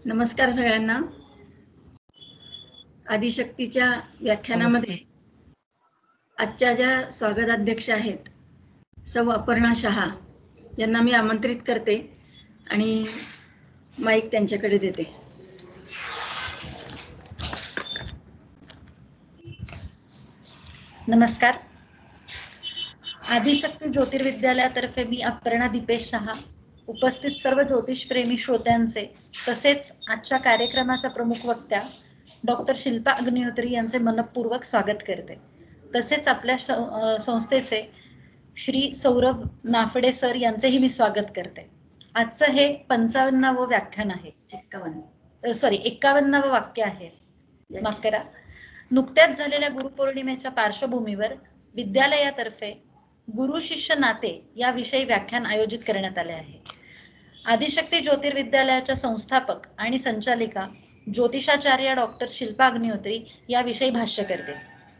नमस्कार सगळ्यांना. आदिशक्तीच्या व्याख्यानामध्ये आजच्या ज्या स्वागताध्यक्ष आहेत सौ अपर्णा शहा यांना मी आमंत्रित करते आणि माईक त्यांच्याकडे देते. नमस्कार. आदिशक्ती ज्योतिर्विद्यालयातर्फे मी अपर्णा दीपेश शहा उपस्थित सर्व ज्योतिषप्रेमी श्रोत्यांचे तसेच आजच्या कार्यक्रमाच्या प्रमुख वक्त्या डॉक्टर शिल्पा अग्निहोत्री यांचे मनपूर्वक स्वागत करते. तसेच आपल्या संस्थेचे श्री सौरभ नाफडे सर यांचेही मी स्वागत करते. आजचं हे 55वं व्याख्यान आहे. 51वं वाक्य आहे. माफ करा. नुकत्याच झालेल्या गुरुपौर्णिमेच्या पार्श्वभूमीवर विद्यालयातर्फे गुरु शिष्य नाते याविषयी व्याख्यान आयोजित करण्यात आले आहे. आदिशक्ती ज्योतिर्विद्यालयाच्या संस्थापक आणि संचालिका ज्योतिषाचार्य डॉक्टर शिल्पा अग्निहोत्री याविषयी भाष्य करते.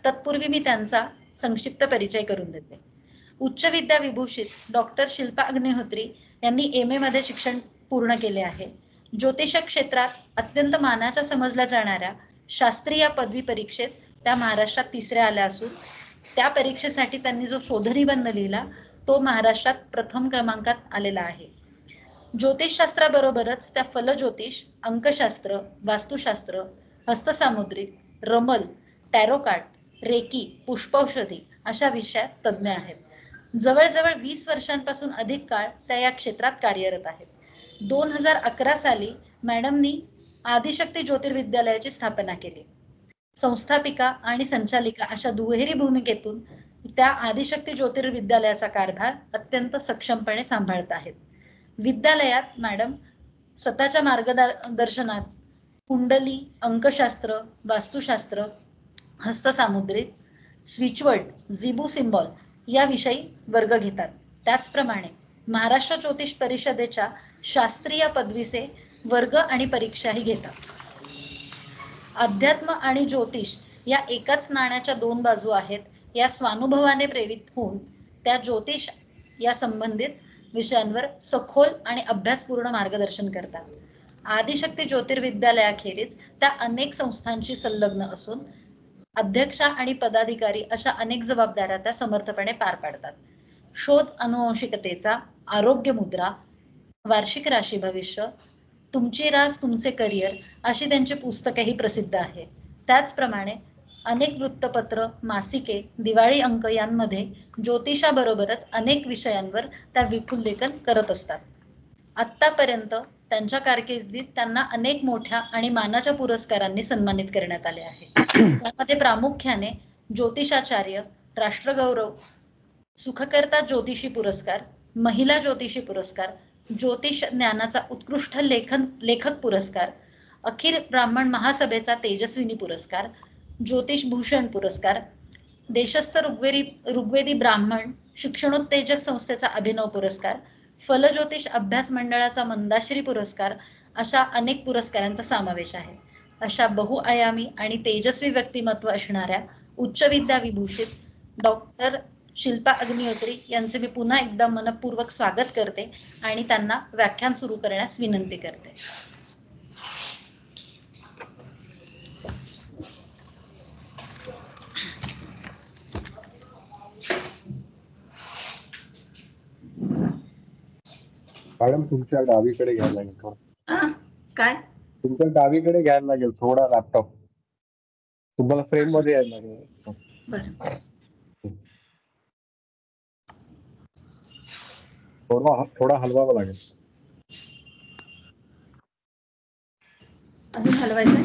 तत्पूर्वी मी त्यांचा संक्षिप्त परिचय करून देते. उच्च विद्या विभूषित डॉक्टर शिल्पा अग्निहोत्री यांनी MA मध्ये शिक्षण पूर्ण केले आहे. ज्योतिष क्षेत्रात अत्यंत मानाच्या समजल्या जाणाऱ्या शास्त्रीय पदवी परीक्षेत त्या महाराष्ट्रात 3ऱ्या आल्या असून त्या परीक्षेसाठी त्यांनी जो शोधनिबंध लिहिला तो महाराष्ट्रात प्रथम क्रमांकात आलेला आहे. ज्योतिषशास्त्राबरोबरच त्या फलज्योतिष, अंकशास्त्र, वास्तुशास्त्र, हस्तसामुद्रिक, रमल, टॅरो कार्ड, रेकी, पुष्पौषधी अशा विषयात तज्ज्ञ आहेत. जवळजवळ 20 वर्षांपासून अधिक काळ त्या या क्षेत्रात कार्यरत आहेत. 2011 साली मॅडमनी आदिशक्ती ज्योतिर्विद्यालयाची स्थापना केली. संस्थापिका आणि संचालिका अशा दुहेरी भूमिकेतून त्या आदिशक्ती ज्योतिर्विद्यालयाचा कारभार अत्यंत सक्षमपणे सांभाळत आहेत. विद्यालयात मॅडम स्वतःच्या मार्गदर्शनात कुंडली, अंकशास्त्र, वास्तुशास्त्र, हस्तसामुद्रिक, स्विचवर्ड, झिबू सिम्बॉल याविषयी वर्ग घेतात. त्याचप्रमाणे महाराष्ट्र ज्योतिष परिषदेच्या शास्त्रीय पदवीचे वर्ग आणि परीक्षाही घेतात. अध्यात्म आणि ज्योतिष या एकाच नाण्याच्या 2 बाजू आहेत या स्वानुभवाने प्रेरित होऊन त्या ज्योतिष या संबंधित विषयांवर सखोल आणि अभ्यासपूर्ण मार्गदर्शन करतात. आदिशक्ती ज्योतिर्विद्यालयाखेरीज त्या अनेक संस्थांशी संलग्न असून अध्यक्षा आणि पदाधिकारी अशा अनेक जबाबदाऱ्या त्या समर्थपणे पार पाडतात. शोध अनुवंशिकतेचा, आरोग्य मुद्रा, वार्षिक राशी भविष्य, तुमची रास तुमचे करिअर अशी त्यांची पुस्तकेही प्रसिद्ध आहेत. त्याचप्रमाणे अनेक वृत्तपत्र, मासिके, दिवाळी अंक यांमध्ये ज्योतिषाबरोबरच अनेक विषयांवर त्या विपुल लेखन करत असतात. आत्तापर्यंत त्यांच्या कारकिर्दीत त्यांना अनेक मोठ्या आणि मानाच्या पुरस्कारांनी सन्मानित करण्यात आले आहे. त्यामध्ये प्रामुख्याने ज्योतिषाचार्य, राष्ट्रगौरव, सुखकर्ता ज्योतिषी पुरस्कार, महिला ज्योतिषी पुरस्कार, ज्योतिष ज्ञानाचा उत्कृष्ट लेखक पुरस्कार, अखिल ब्राह्मण महासभेचा तेजस्विनी पुरस्कार, ज्योतिष भूषण पुरस्कार, देशस्थ ऋग्वेदी ब्राह्मण शिक्षणोत्तेजक संस्थेचा अभिनव पुरस्कार, फलज्योतिष अभ्यास मंडळाचा मंदाश्री पुरस्कार अशा अनेक पुरस्कारांचा समावेश आहे. अशा बहुआयामी आणि तेजस्वी व्यक्तिमत्व असणाऱ्या उच्च विद्या विभूषित डॉक्टर शिल्पा अग्निहोत्री यांचे मी पुन्हा एकदा मनपूर्वक स्वागत करते आणि त्यांना व्याख्यान सुरू करण्यास विनंती करते. मॅडम तुमच्या डावीकडे घ्यायला लागेल थोडं. काय तुमच्या डावीकडे घ्यायला लागेल थोडा लॅपटॉप. तुम्हाला फ्रेम मध्ये यायला लागेल. बरं, थोडा हलवावं लागेल. अजून हलवायचं.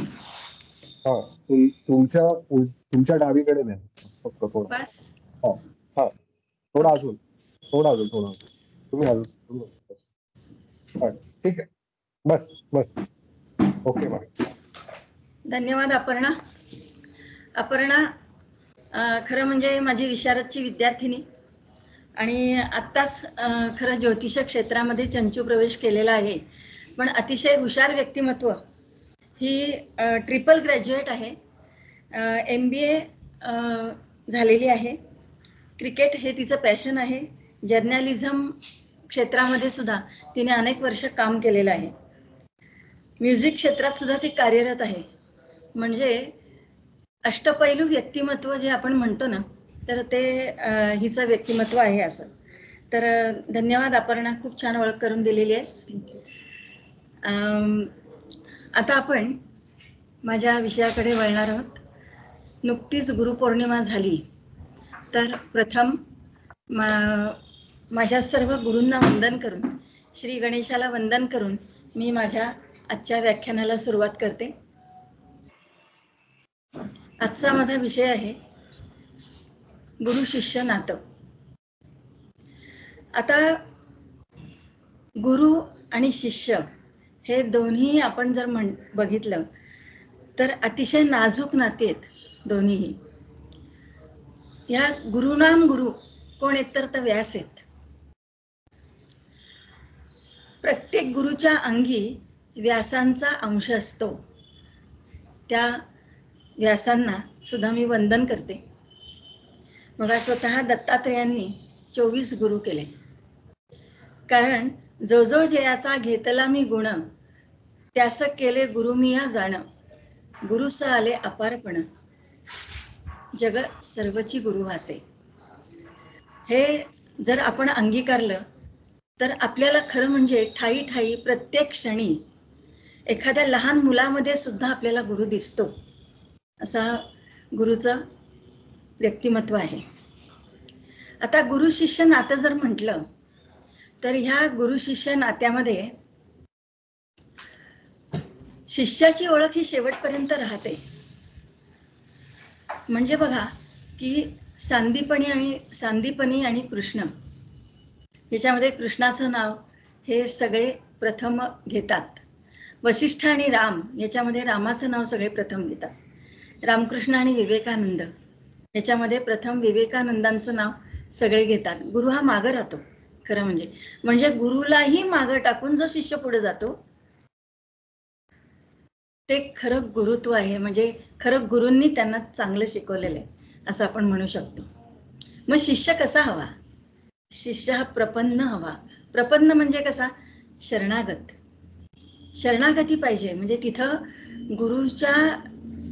हा तुमच्या डावीकडे नाही फक्त थोडं. बस. हा थोडा अजून तुम्ही अजून. ठीक आहे. बस ओके मॅडम. धन्यवाद अपर्णा. खरं म्हणजे माझी विशारदची विद्यार्थिनी आणि आत्ताच खरं ज्योतिष क्षेत्रामध्ये चंचू प्रवेश केलेला आहे. पण अतिशय हुशार व्यक्तिमत्व. ही ट्रिपल ग्रॅज्युएट आहे. MBA झालेली आहे. क्रिकेट हे तिचं पॅशन आहे. जर्नलिझम क्षेत्रामध्ये सुद्धा तिने अनेक वर्ष काम केलेलं आहे. म्युझिक क्षेत्रात सुद्धा ती कार्यरत आहे. म्हणजे अष्टपैलू व्यक्तिमत्व जे आपण म्हणतो ना, तर ते हिचं व्यक्तिमत्व आहे असं. तर धन्यवाद अपर्णा, खूप छान ओळख करून दिलेली आहेस. आता आपण माझ्या विषयाकडे वळणार आहोत. नुकतीच गुरुपौर्णिमा झाली, तर प्रथम माझ्या सर्व गुरूंना वंदन करून, श्री गणेशाला वंदन करून मी माझ्या आजच्या व्याख्यानाला सुरुवात करते. आजचा माझा विषय आहे गुरु शिष्य नातं. आता गुरु आणि शिष्य हे दोन्ही आपण जर बघितलं तर अतिशय नाजूक नाते आहेत दोन्हीही. या गुरुनाम गुरु कोण आहेत तर व्यास आहेत. प्रत्येक गुरुच्या अंगी व्यासांचा अंश असतो. त्या व्यासांना सुद्धा मी वंदन करते. मग स्वतः दत्तात्रेयांनी 24 गुरु केले. कारण जो जो जयाचा घेतला मी गुण, त्यास केले गुरु मी या जाण, गुरुस आले अपारपण, जग सर्वची गुरु वासे. हे जर आपण अंगीकारलं तर आपल्याला खरं म्हणजे ठाई ठाई प्रत्येक क्षणी एखाद्या लहान मुलामध्ये सुद्धा आपल्याला गुरु दिसतो. असा गुरुचं व्यक्तिमत्व आहे. आता गुरु शिष्य नातं जर म्हटलं तर ह्या गुरु शिष्य नात्यामध्ये शिष्याची ओळख ही शेवटपर्यंत राहते. म्हणजे बघा की सांदीपनी आणि कृष्ण, याच्यामध्ये कृष्णाचं नाव हे सगळे प्रथम घेतात. वशिष्ठ आणि राम याच्यामध्ये रामाचं नाव सगळे प्रथम घेतात. रामकृष्ण आणि विवेकानंद याच्यामध्ये प्रथम विवेकानंदांचं नाव सगळे घेतात. गुरु हा मागं राहतो खरं म्हणजे गुरुलाही मागं टाकून जो शिष्य पुढे जातो ते खरं गुरुत्व आहे. म्हणजे खरं गुरूंनी त्यांना चांगलं शिकवलेलं आहे असं आपण म्हणू शकतो. मग शिष्य कसा हवा? शिष्य हा प्रपन्न हवा. प्रपन्न म्हणजे कसा? शरणागत. शरणागती पाहिजे. म्हणजे तिथं गुरुच्या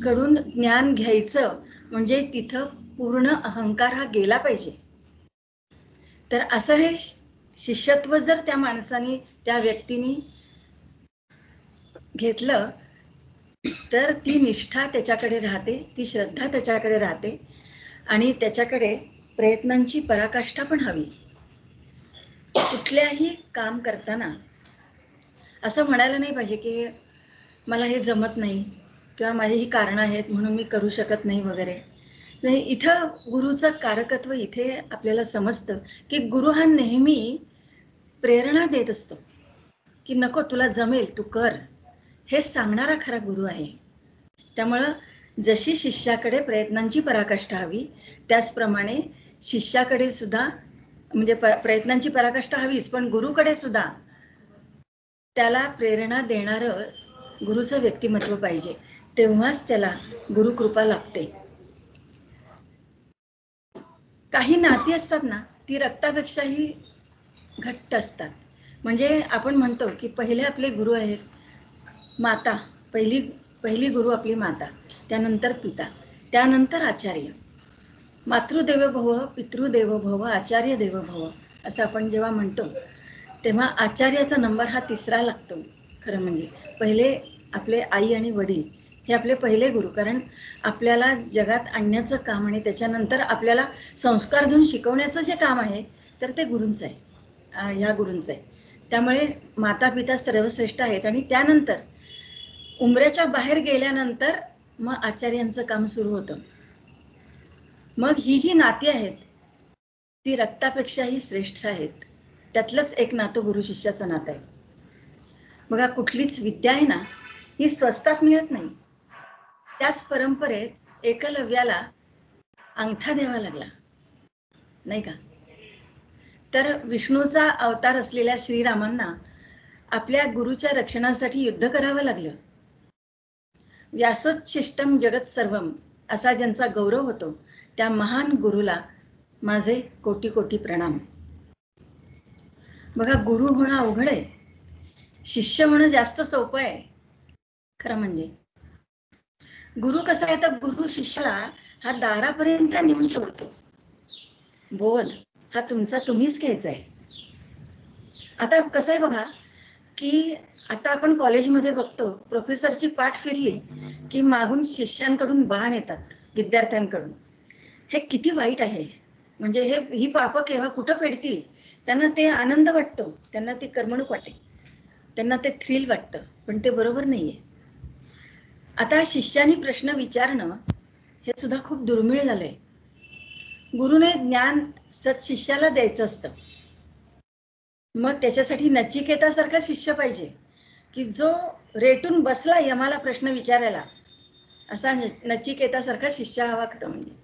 कडून ज्ञान घ्यायचं म्हणजे तिथं पूर्ण अहंकार हा गेला पाहिजे. तर असं हे शिष्यत्व जर त्या माणसाने, त्या व्यक्तीने घेतलं तर ती निष्ठा त्याच्याकडे राहते, ती श्रद्धा त्याच्याकडे राहते आणि त्याच्याकडे प्रयत्नांची पराकाष्ठा पण हवी. कुठल्याही काम करताना असं म्हणायला नाही पाहिजे की मला हे जमत नाही किंवा माझी ही कारणं आहेत म्हणून मी करू शकत नाही वगैरे. नाही, इथं गुरुचं कारकत्व इथे आपल्याला समजतं की गुरु हा नेहमी प्रेरणा देत असतो की नको तुला जमेल, तू कर, हे सांगणारा खरा गुरु आहे. त्यामुळं जशी शिष्याकडे प्रयत्नांची पराकाष्ठा हवी त्याचप्रमाणे शिष्याकडे सुद्धा म्हणजे प्रयत्नांची पराकाष्ठा हवीच, पण गुरुकडे सुद्धा त्याला प्रेरणा देणारं गुरुचं व्यक्तिमत्व पाहिजे. तेव्हाच त्याला गुरुकृपा लागते. काही नाती असतात ना, ती रक्तापेक्षाही घट्ट असतात. म्हणजे आपण म्हणतो की पहिले आपले गुरु आहेत माता. पहिली गुरु आपली माता, त्यानंतर पिता, त्यानंतर आचार्य. मातृदेवो भव, पितृदेवो भव, आचार्य देवो भव असं आपण जेव्हा म्हणतो तेव्हा आचार्याचा नंबर हा तिसरा लागतो. खरं म्हणजे पहिले आपले आई आणि वडील हे आपले पहिले गुरु. कारण आपल्याला जगात आणण्याचं काम आणि त्याच्यानंतर आपल्याला संस्कार देऊन शिकवण्याचं जे काम आहे तर ते गुरूंचं आहे, ह्या गुरूंचं आहे. त्यामुळे माता पिता सर्वश्रेष्ठ आहेत आणि त्यानंतर उंबऱ्याच्या बाहेर गेल्यानंतर मग आचार्यांचं काम सुरू होतं. मग ही जी नाती आहेत ती रक्तापेक्षाही श्रेष्ठ आहेत. त्यातलंच एक नातं गुरु शिष्याचं नातं आहे. बघा कुठलीच विद्या आहे ना ही स्वस्तात मिळत नाही. त्याच परंपरेत एकलव्याला अंगठा द्यावा लागला नाही का. तर विष्णूचा अवतार असलेल्या श्रीरामांना आपल्या गुरुच्या रक्षणासाठी युद्ध करावं लागलं. व्यासोच्छिष्टम जगत सर्वम असा ज्यांचा गौरव होतो त्या महान गुरुला माझे कोटी कोटी प्रणाम. बघा गुरु होणं अवघड आहे, शिष्य होणं जास्त सोपं आहे. खरं म्हणजे गुरु कसा आहे, तर गुरु शिष्याला हा दारापर्यंत नेऊन सोडतो. बोध हा तुमचा तुम्हीच घ्यायचा आहे. आता कसं आहे बघा, की आता आपण कॉलेजमध्ये बघतो, प्रोफेसरची पाठ फिरली की मागून शिष्यांकडून बाण येतात विद्यार्थ्यांकडून. हे किती वाईट आहे. म्हणजे ही पापं केव्हा कुठं फेडतील. त्यांना ते आनंद वाटतो, त्यांना ती करमणूक वाटते, त्यांना ते थ्रिल वाटतं, पण ते बरोबर नाहीये. आता शिष्याने प्रश्न विचारणं हे सुद्धा खूप दुर्मिळ झालंय. गुरुने ज्ञान शिष्याला द्यायचं असतं. मग त्याच्यासाठी नचिकेतासारखा शिष्य पाहिजे, की जो रेटून बसला यमाला प्रश्न विचारायला, असा नचिकेतासारखा शिष्य हवा खरं म्हणजे.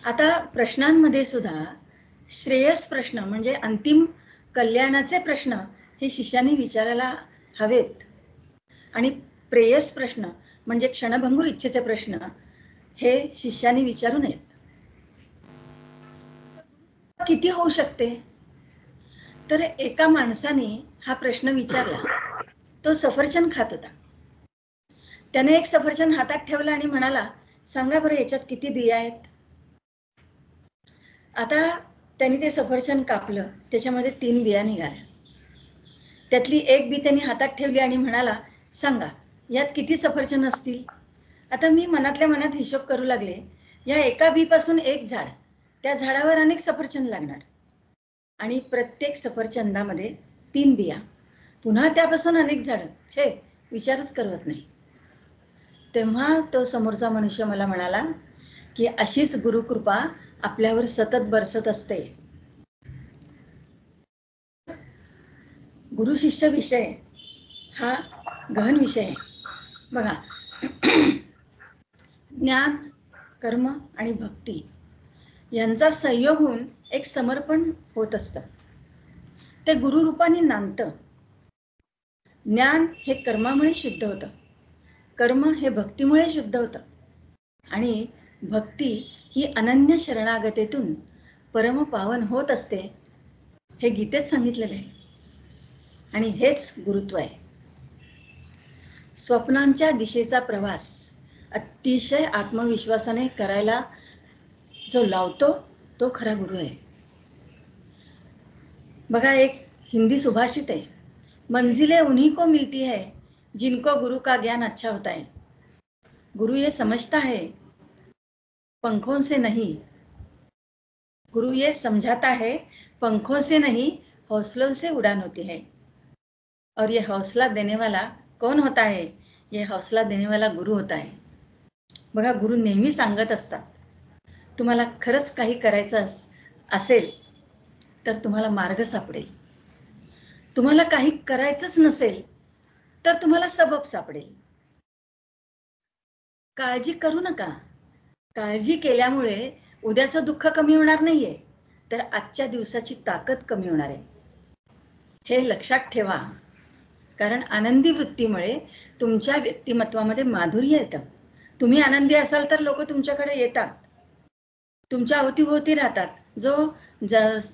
आता प्रश्नांमध्ये सुद्धा श्रेयस प्रश्न म्हणजे अंतिम कल्याणाचे प्रश्न हे शिष्याने विचारायला हवेत, आणि प्रेयस प्रश्न म्हणजे क्षणभंगूर इच्छेचे प्रश्न हे शिष्याने विचारू नयेत. किती होऊ शकते, तर एका माणसाने हा प्रश्न विचारला. तो सफरचंद खात होता. त्याने एक सफरचंद हातात ठेवलं आणि म्हणाला, सांगा बरं याच्यात किती बिया आहेत. आता त्यांनी ते सफरचंद कापलं, त्याच्यामध्ये 3 बिया निघाल्या. त्यातली एक बी त्यांनी हातात ठेवली आणि म्हणाला, सांगा यात किती सफरचंद असतील. आता मी मनातल्या मनात हिशोब करू लागले, या एका बी पासून एक झाड, त्या झाडावर अनेक सफरचंद लागणार, आणि प्रत्येक सफरचंदामध्ये 3 बिया, पुन्हा त्यापासून अनेक झाडं. छे, विचारच करत नाही. तेव्हा तो समोरचा मनुष्य मला म्हणाला की अशीच गुरुकृपा आपल्यावर सतत बरसत असते. गुरु शिष्य विषय हा गहन विषय आहे बघा. ज्ञान, कर्म आणि भक्ती यांचा संयोग होऊन एक समर्पण होत असतं. ते गुरुरूपाने नांदतं. ज्ञान हे कर्मामुळे शुद्ध होतं, कर्म हे भक्तीमुळे शुद्ध होतं, आणि भक्ती ही अनन्य शरणागतीतून परम पावन होत असते. हे गीतेत सांगितलेलं आहे, आणि हेच गुरुत्व आहे. स्वप्नांच्या दिशेचा प्रवास अतिशय आत्मविश्वासाने करायला जो लावतो तो खरा गुरु आहे. बघा, एक हिंदी सुभाषित आहे, मंजिलें उन्हीं को मिलती है जिनको गुरु का ज्ञान अच्छा होता है. गुरु ये समझता है पंखों से नहीं, गुरु ये समझाता है पंखों से नहीं हौसलों से उड़ान होती है. और ये हौसला देने वाला कौन होता है, ये हौसला देने वाला गुरु होता है. बघा, गुरु नेहमी सांगत असतात, तुम्हाला खरंच काही करायचं असेल तर तुम्हाला मार्ग सापडेल. तुम्हाला काही करायचंच नसेल तर तुम्हाला सबब सापडेल. काळजी करू नका. काळजी केल्यामुळे उद्याचं दुःख कमी होणार नाहीये, तर आजच्या दिवसाची ताकद कमी होणार आहे. हे लक्षात ठेवा. कारण आनंदी वृत्तीमुळे तुमच्या व्यक्तिमत्वामध्ये माधुर्य येतं. तुम्ही आनंदी असाल तर लोक तुमच्याकडे येतात, तुमच्या अवतीभोवती राहतात. जो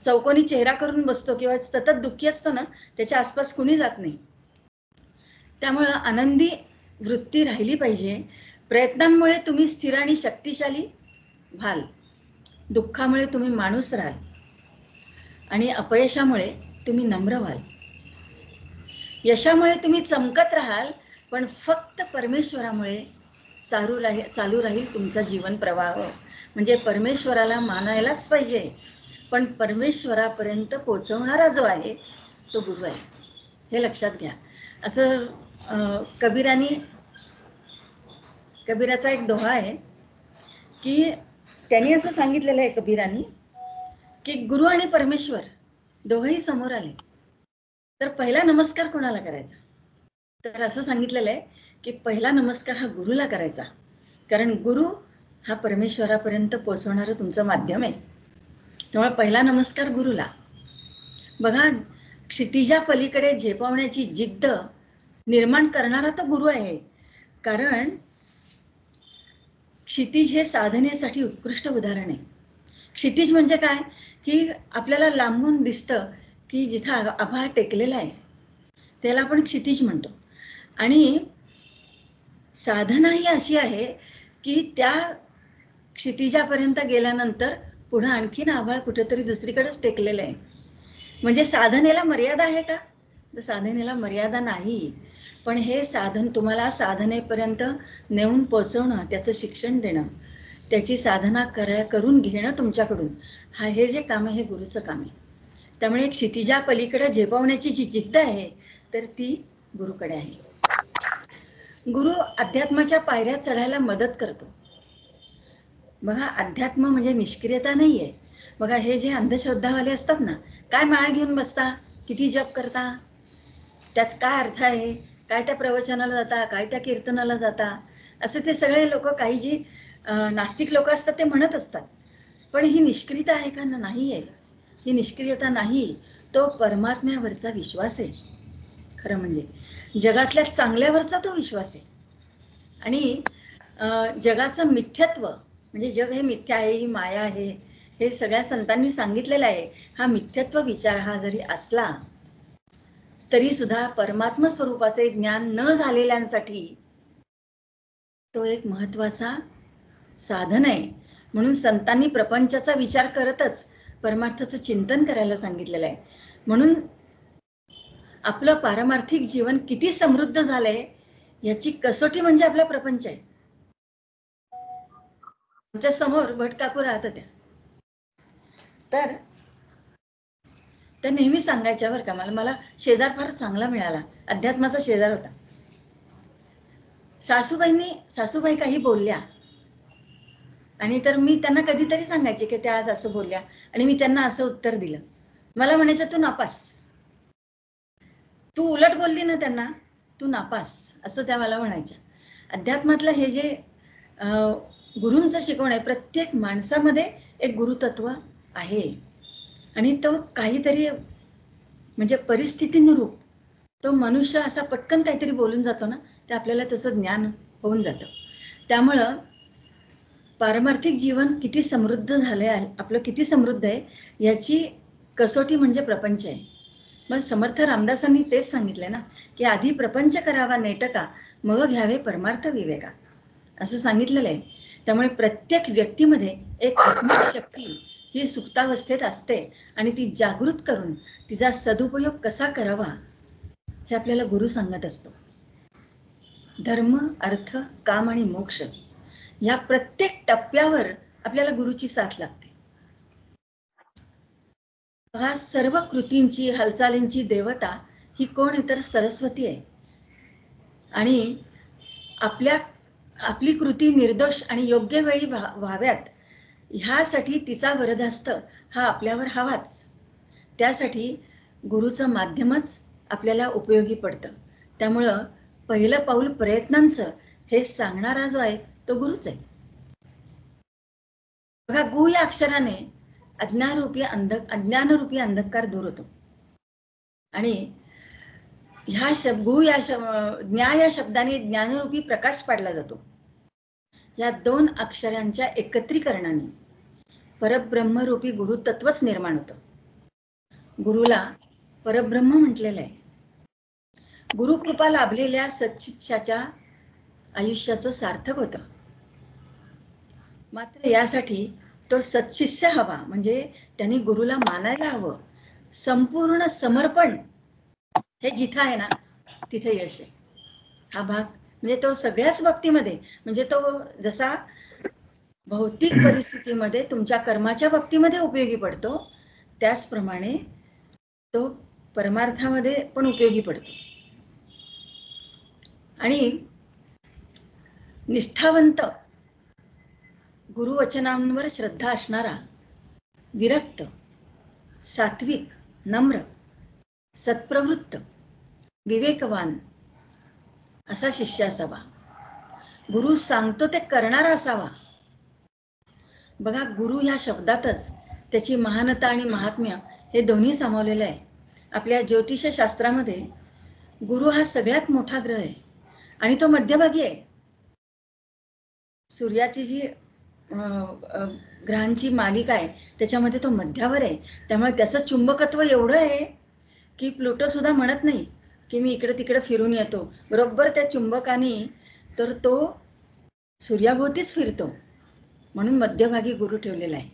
चौकोनी चेहरा करून बसतो किंवा सतत दुःखी असतो ना, त्याच्या आसपास कुणी जात नाही. त्यामुळे आनंदी वृत्ती राहिली पाहिजे. प्रयत्नांमुळे तुम्ही स्थिर आणि शक्तिशाली व्हाल, दुःखामुळे तुम्ही माणूस राहाल, आणि अपयशामुळे तुम्ही नम्र व्हाल. यशामुळे तुम्ही चमकत राहाल, पण फक्त परमेश्वरामुळे चालू राहील तुमचा जीवन प्रवाह. म्हणजे परमेश्वराला मानायलाच पाहिजे, पण परमेश्वरापर्यंत पोहोचवणारा जो आहे तो गुरु आहे, हे लक्षात घ्या. असं कबीराचा एक दोहा आहे की त्यांनी असं सांगितलेलं आहे कबीरानी, की गुरु आणि परमेश्वर दोघंही समोर आले तर पहिला नमस्कार कोणाला करायचा. तर असं सांगितलेलं आहे की पहिला नमस्कार हा गुरुला करायचा, कारण गुरु हा परमेश्वरापर्यंत पोहोचवणारं तुमचं माध्यम आहे. त्यामुळे पहिला नमस्कार गुरुला. बघा, क्षितिजा पलीकडे झेपावण्याची जिद्द निर्माण करणारा तो गुरु आहे. कारण क्षितिज हे साधनेसाठी उत्कृष्ट उदाहरण आहे. क्षितिज म्हणजे काय, की आपल्याला लांबून दिसतं की जिथं आभाळ टेकलेला आहे त्याला आपण क्षितिज म्हणतो. आणि साधना ही अशी आहे की त्या क्षितिजापर्यंत गेल्यानंतर पुढे आणखीन आभाळ कुठेतरी दुसरीकडेच टेकलेलं आहे. म्हणजे साधनेला मर्यादा आहे का? तर साधनेला मर्यादा नाही. पण हे साधन तुम्हाला साधनेपर्यंत नेऊन पोचवणं, त्याचं शिक्षण देणं, त्याची साधना करून घेणं तुमच्याकडून, हे जे काम आहे हे गुरुचं काम आहे. त्यामुळे क्षितिजा पलीकडे झेपावण्याची जी जिद्द आहे तर ती गुरुकडे आहे. गुरु अध्यात्माच्या पायऱ्या चढायला मदत करतो. बघा, अध्यात्म म्हणजे निष्क्रियता नाहीये. बघा, हे जे अंधश्रद्धावाले असतात ना, काय माळ घेऊन बसता, किती जप करता, त्यात काय अर्थ आहे, काय त्या प्रवचनाला जाता, काय त्या कीर्तनाला जाता, असं ते सगळे लोक, काही जी नास्तिक लोक असतात ते म्हणत असतात. पण ही निष्क्रियता आहे का? नाही आहे. ही निष्क्रियता नाही, तो परमात्म्यावरचा विश्वास आहे. खरं म्हणजे जगातल्या चांगल्यावरचा तो विश्वास आहे. आणि जगाचं मिथ्यत्व म्हणजे जग हे मिथ्या आहे, ही माया आहे, हे सगळ्या संतांनी सांगितलेलं आहे. हा मिथ्यत्व विचार हा जरी असला तरी सुद्धा परमात्म स्वरूपाचे ज्ञान न झालेल्यांसाठी तो एक महत्वाचा साधन आहे. म्हणून संतांनी प्रपंचाचा विचार करतच परमार्थाचं चिंतन करायला सांगितलेलं आहे. म्हणून आपलं पारमार्थिक जीवन किती समृद्ध झालंय याची कसोटी म्हणजे आपला प्रपंच आहे. आमच्या समोर भट काकू राहत होत्या, तर नेहमी सांगायच्या बरं का, मला शेजार फार चांगला मिळाला, अध्यात्माचा शेजार होता. सासूबाई काही बोलल्या आणि तर मी त्यांना कधीतरी सांगायचे की त्या आज असं बोलल्या आणि मी त्यांना असं उत्तर दिलं. मला म्हणायचं, तू नापास, तू उलट बोलली ना त्यांना, तू नापास, असं त्या मला म्हणायच्या. अध्यात्मातलं हे जे गुरूंचं शिकवण आहे, प्रत्येक माणसामध्ये एक गुरुतत्व आहे आणि तो काहीतरी म्हणजे परिस्थितीनुरूप तो मनुष्य असा पटकन काहीतरी बोलून जातो ना, ते आपल्याला तसं ज्ञान होऊन जातं. त्यामुळं पारमार्थिक जीवन किती समृद्ध झाले आहे, आपलं किती समृद्ध आहे याची कसोटी म्हणजे प्रपंच आहे. मग समर्थ रामदासांनी तेच सांगितले ना की आधी प्रपंच करावा नेटका, मग घ्यावे परमार्थ विवेका, असं सांगितलेलं आहे. त्यामुळे प्रत्येक व्यक्तीमध्ये एक आत्मिक शक्ती ही सुप्तावस्थेत असते आणि ती जागृत करून तिचा सदुपयोग कसा करावा हे आपल्याला गुरु सांगत असतो. धर्म, अर्थ, काम आणि मोक्ष या प्रत्येक टप्प्यावर आपल्याला गुरुची साथ लागते. हा सर्व कृतींची, हालचालींची देवता ही कोण इतर सरस्वती आहे आणि आपली कृती निर्दोष आणि योग्य वेळी व्हाव्यात ह्यासाठी तिचा वरदहस्त हा आपल्यावर हवाच. त्यासाठी गुरुचं माध्यमच आपल्याला उपयोगी पडतं. त्यामुळं पहिलं पाऊल प्रयत्नांचं हे सांगणारा जो आहे तो गुरुच आहे. बघा, गु या अक्षराने अज्ञानरूपी अंधकार दूर होतो आणि ह्या ज्ञा या शब्दाने ज्ञानरूपी प्रकाश पाडला जातो. या दोन अक्षरांच्या एकत्रीकरणाने परब्रह्मरूपी गुरुतत्वच निर्माण होतं. गुरुला परब्रह्म म्हटलेलं आहे. गुरुकृपा लाभलेल्या सच्शिष्याच्या आयुष्याचं सार्थक होतं. मात्र यासाठी तो सच्शिष्य हवा, म्हणजे त्यांनी गुरुला मानायला हवं. संपूर्ण समर्पण हे जिथं आहे ना तिथे यश आहे. हा भाग म्हणजे तो सगळ्याच बाबतीमध्ये, म्हणजे तो जसा भौतिक परिस्थितीमध्ये तुमच्या कर्माच्या बाबतीमध्ये उपयोगी पडतो, त्याचप्रमाणे तो परमार्थामध्ये पण उपयोगी पडतो. आणि निष्ठावंत, गुरुवचनांवर श्रद्धा असणारा, विरक्त, सात्विक, नम्र, सत्प्रवृत्त, विवेकवान असा शिष्य असावा. गुरु सांगतो ते करणारा असावा. बघा, गुरु ह्या शब्दातच त्याची महानता आणि महात्म्य हे दोन्ही सामावलेलं आहे. आपल्या ज्योतिष शास्त्रामध्ये गुरु हा सगळ्यात मोठा ग्रह आहे आणि तो मध्यभागी आहे. सूर्याची जी ग्रहांची मालिका आहे त्याच्यामध्ये तो मध्यावर आहे. त्यामुळे त्याचं चुंबकत्व एवढं आहे की प्लुटो सुद्धा म्हणत नाही की मी इकडे तिकडे फिरून येतो, बरोबर त्या चुंबकाने तर तो सूर्याभोवतीच फिरतो. म्हणून मध्यभागी गुरु ठेवलेला आहे,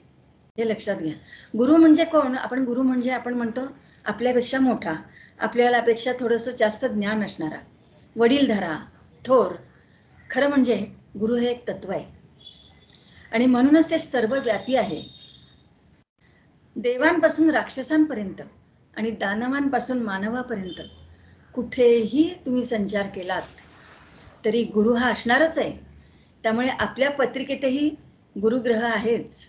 हे लक्षात घ्या. गुरु म्हणजे कोण? आपण गुरु म्हणजे आपण म्हणतो आपल्यापेक्षा मोठा, आपल्यापेक्षा थोडंसं जास्त ज्ञान असणारा, वडीलधारा, थोर. खरं म्हणजे गुरु हे एक तत्व आहे आणि म्हणूनच ते सर्वव्यापी आहे. देवांपासून राक्षसांपर्यंत आणि दानवांपासून मानवापर्यंत कुठेही तुम्ही संचार केलात तरी गुरु हा असणारच आहे. त्यामुळे आपल्या पत्रिकेतही गुरुग्रह आहेच.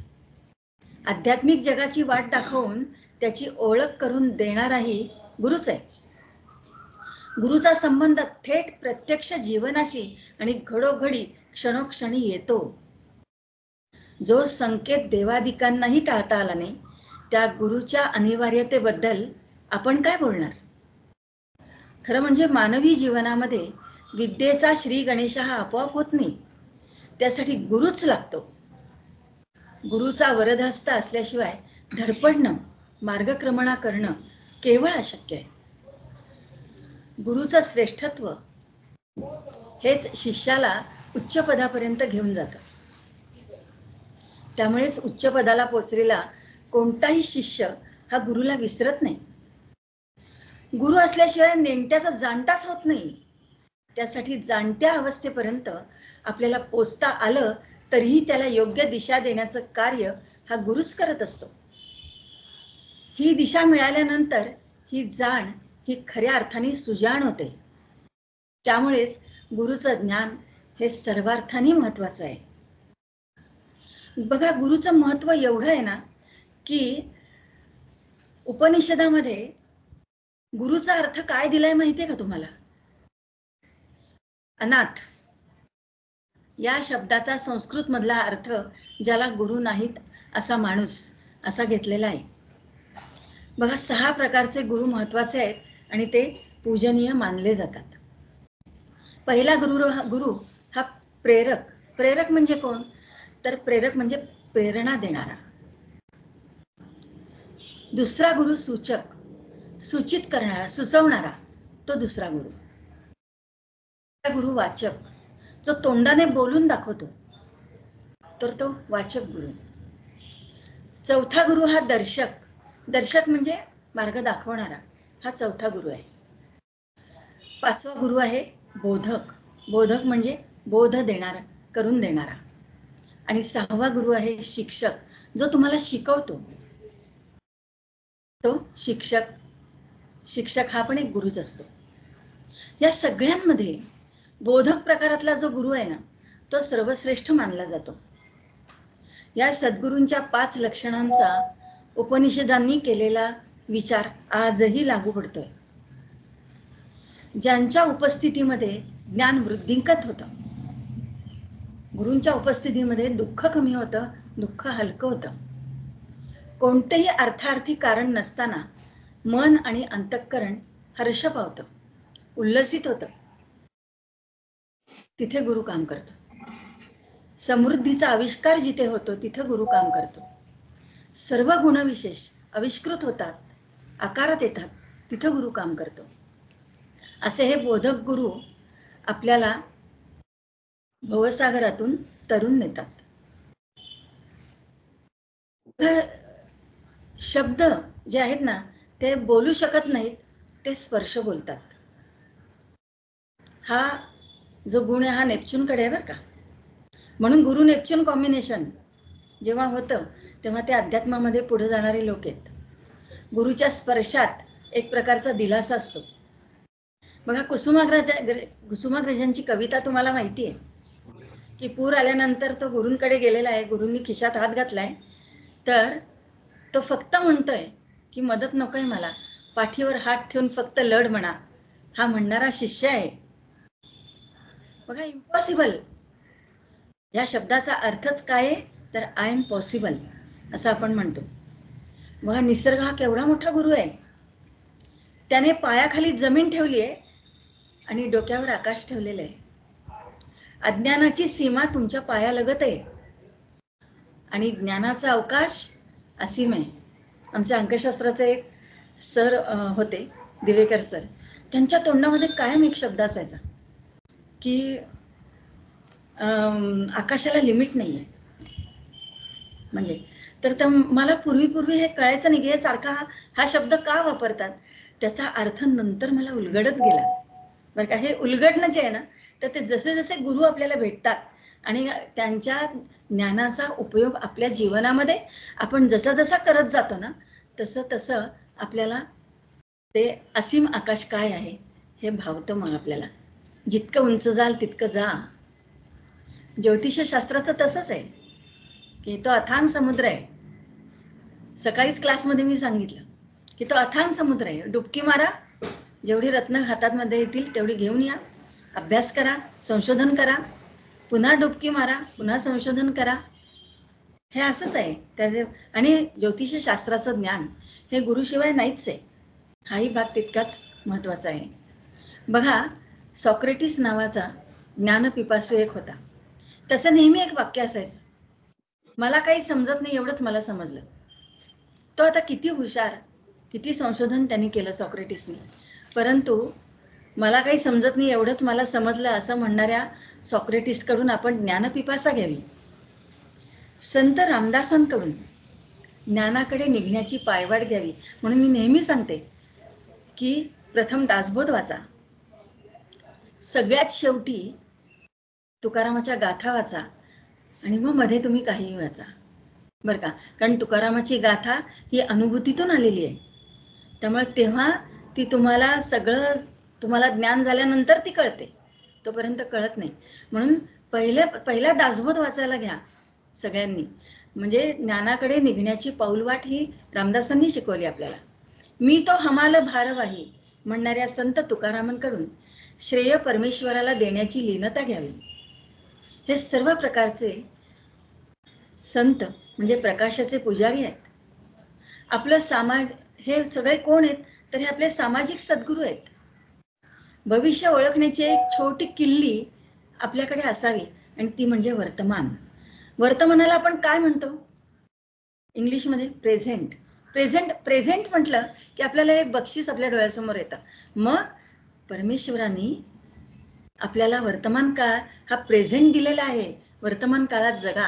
आध्यात्मिक जगाची वाट दाखवून त्याची ओळख करून देणाराही गुरुच आहे. गुरुचा संबंध थेट प्रत्यक्ष जीवनाशी आणि घडोघडी क्षणोक्षणी येतो. जो संकेत देवादिकांनाही टाळता आला नाही, त्या गुरुच्या अनिवार्यतेबद्दल आपण काय बोलणार? खरं म्हणजे मानवी जीवनामध्ये विद्येचा श्री गणेश हा आपोआप होत नाही, त्यासाठी गुरुच लागतो. गुरुचा वरदहस्त असल्याशिवाय धडपडणं, मार्गक्रमणा करणं केवळ अशक्य आहे. गुरुचं श्रेष्ठत्व हेच शिष्याला उच्च पदापर्यंत घेऊन जातं. त्यामुळेच उच्च पदाला पोचलेला कोणताही शिष्य हा गुरुला विसरत नाही. गुरु असल्याशिवाय नेमत्याचा जाणताच होत नाही. त्यासाठी जाणत्या अवस्थेपर्यंत आपल्याला पोचता आलं तरीही त्याला योग्य दिशा देण्याचं कार्य हा गुरुच करत असतो. ही दिशा मिळाल्यानंतर ही जाण ही खऱ्या अर्थाने सुजाण होते. त्यामुळेच गुरुचं ज्ञान हे सर्वार्थाने महत्वाचं आहे. बघा, गुरुचं महत्व एवढं आहे ना की उपनिषदामध्ये गुरुचा अर्थ काय दिलाय माहितीये का तुम्हाला? अनाथ या शब्दाचा संस्कृत मधला अर्थ ज्याला गुरु नाहीत असा माणूस असा घेतलेला आहे. बघा, 6 प्रकारचे गुरु महत्वाचे आहेत आणि ते पूजनीय मानले जातात. पहिला गुरु हा प्रेरक. प्रेरक म्हणजे कोण? तर प्रेरक म्हणजे प्रेरणा देणारा. दुसरा गुरु सूचक, सूचित करणारा, सुचवणारा, तो दुसरा गुरु. गुरु वाचक, जो तोंडाने बोलून दाखवतो, तर तो वाचक गुरु. चौथा गुरु हा दर्शक. दर्शक म्हणजे मार्ग दाखवणारा, हा चौथा गुरु आहे. पाचवा गुरु आहे बोधक. बोधक म्हणजे बोध देणारा, करून देणारा. आणि 6वा गुरु आहे शिक्षक, जो तुम्हाला शिकवतो, तो शिक्षक. शिक्षक हा पण एक गुरुच असतो. या सगळ्यांमध्ये बोधक प्रकारातला जो गुरु आहे ना, तो सर्वश्रेष्ठ मानला जातो. या सद्गुरूंच्या 5 लक्षणांचा उपनिषदांनी केलेला विचार आजही लागू पडतोय. ज्यांच्या उपस्थितीमध्ये ज्ञान वृद्धिंगत होतं, गुरूंच्या उपस्थितीमध्ये दुःख कमी होतं, दुःख हलकं होतं. कोणतेही अर्थार्थी कारण नसताना मन आणि अंतःकरण हर्ष पावतं, उल्लसित होतं. तिथे गुरु काम करतो. समृद्धीचा आविष्कार जिथे होतो तिथे गुरु काम करतो. सर्व गुणविशेष आविष्कृत होतात, आकारात येतात, तिथे गुरु काम करतो. असे हे बोधक गुरु आपल्याला भवसागरातून तरून नेतात. शब्द जे आहेत ना, ते बोलू शकत नाहीत, ते स्पर्श बोलतात. हा जो गुण आहे हा नेपच्यूनकडे आहे बरं का. म्हणून गुरु नेपच्यून कॉम्बिनेशन जेव्हा होतं तेव्हा ते अध्यात्मामध्ये पुढे जाणारे लोक आहेत. गुरुच्या स्पर्शात एक प्रकारचा दिलासा असतो. बघा, कुसुमाग्रजांची कविता तुम्हाला माहिती आहे की पूर आल्यानंतर तो गुरूंकडे गेलेला आहे, गुरूंनी खिशात हात घातलाय, तर तो फक्त म्हणतोय की मदत नकोय मला, पाठीवर हात ठेवून फक्त लढ म्हणा. हा म्हणणारा शिष्य आहे. बघा, इम्पॉसिबल या शब्दाचा अर्थच काय आहे तर आय एम पॉसिबल असं आपण म्हणतो. बघा, निसर्ग हा केवढा मोठा गुरु आहे. त्याने पायाखाली जमीन ठेवली आहे आणि डोक्यावर आकाश ठेवलेलं आहे. अज्ञानाची सीमा तुमच्या पायालगत आहे आणि ज्ञानाचा अवकाश असीम आहे. आमचे अंकशास्त्राचे एक सर होते, दिवेकर सर. त्यांच्या तोंडामध्ये कायम एक शब्द असायचा की आकाशाला लिमिट नाही आहे. म्हणजे तर मला पूर्वी हे कळायचं नाही की हे सारखा हा शब्द का वापरतात. त्याचा अर्थ नंतर मला उलगडत गेला बरं का. हे उलगडणं जे आहे ना, तर ते जसे जसे गुरु आपल्याला भेटतात आणि त्यांच्या ज्ञानाचा उपयोग आपल्या जीवनामध्ये आपण जसा जसा करत जातो ना, तसं तसं आपल्याला ते असीम आकाश काय आहे हे भावतं. मग आपल्याला जितकं उंच जाल तितकं जा. ज्योतिषशास्त्राचं तसंच आहे की तो अथांग समुद्र आहे. सकाळीच क्लासमध्ये मी सांगितलं की तो अथांग समुद्र आहे. डुबकी मारा, जेवढी रत्न हातामध्ये येतील तेवढी घेऊन या, अभ्यास करा, संशोधन करा, पुन्हा डुबकी मारा, पुन्हा संशोधन करा. हे असंच आहे त्याचे. आणि ज्योतिषशास्त्राचं ज्ञान हे गुरुशिवाय नाहीच आहे. हाही भाग तितकाच महत्त्वाचा आहे. बघा, सॉक्रेटिस नावाचा ज्ञानपिपासू एक होता. त्याचं नेहमी एक वाक्य असायचं, मला काही समजत नाही एवढंच मला समजलं. तो आता किती हुशार, किती संशोधन त्यांनी केलं सॉक्रेटिसने, परंतु मला काही समजत नाही एवढंच मला समजलं असं म्हणणाऱ्या सॉक्रेटिसकडून आपण ज्ञानपिपासा घ्यावी. संत रामदासांकडून ज्ञानाकडे निघण्याची पायवाट घ्यावी. म्हणून मी नेहमी सांगते की प्रथम दासबोध वाचा, सगळ्यात शेवटी तुकारामाच्या गाथा वाचा आणि मग मध्ये तुम्ही काहीही वाचा बरं का. कारण तुकारामाची गाथा ही अनुभूतीतून आलेली आहे, त्यामुळे तेव्हा ती तुम्हाला सगळं तुम्हाला ज्ञान झाल्यानंतर ती कळते, तोपर्यंत कळत नाही. म्हणून पहिला दासबोध वाचायला घ्या सगळ्यांनी. म्हणजे ज्ञानाकडे निघण्याची पाऊलवाट ही रामदासांनी शिकवली आपल्याला. मी तो हमाल भारवाही म्हणणाऱ्या संत तुकारामांकडून श्रेय परमेश्वराला देण्याची लीनता घ्यावी. हे सर्व प्रकारचे संत म्हणजे प्रकाशाचे पुजारी आहेत. आपलं समाज हे सगळे कोण आहेत, तर हे आपले सामाजिक सद्गुरू आहेत. भविष्य ओळखण्याची एक छोटी किल्ली आपल्याकडे असावी आणि ती म्हणजे वर्तमान. वर्तमानाला आपण काय म्हणतो इंग्लिशमध्ये? प्रेझेंट. प्रेझेंट म्हटलं की आपल्याला एक बक्षीस आपल्या डोळ्यासमोर येतं. मग परमेश्वरांनी आपल्याला वर्तमान काळ हा प्रेझेंट दिलेला आहे. वर्तमान काळात जगा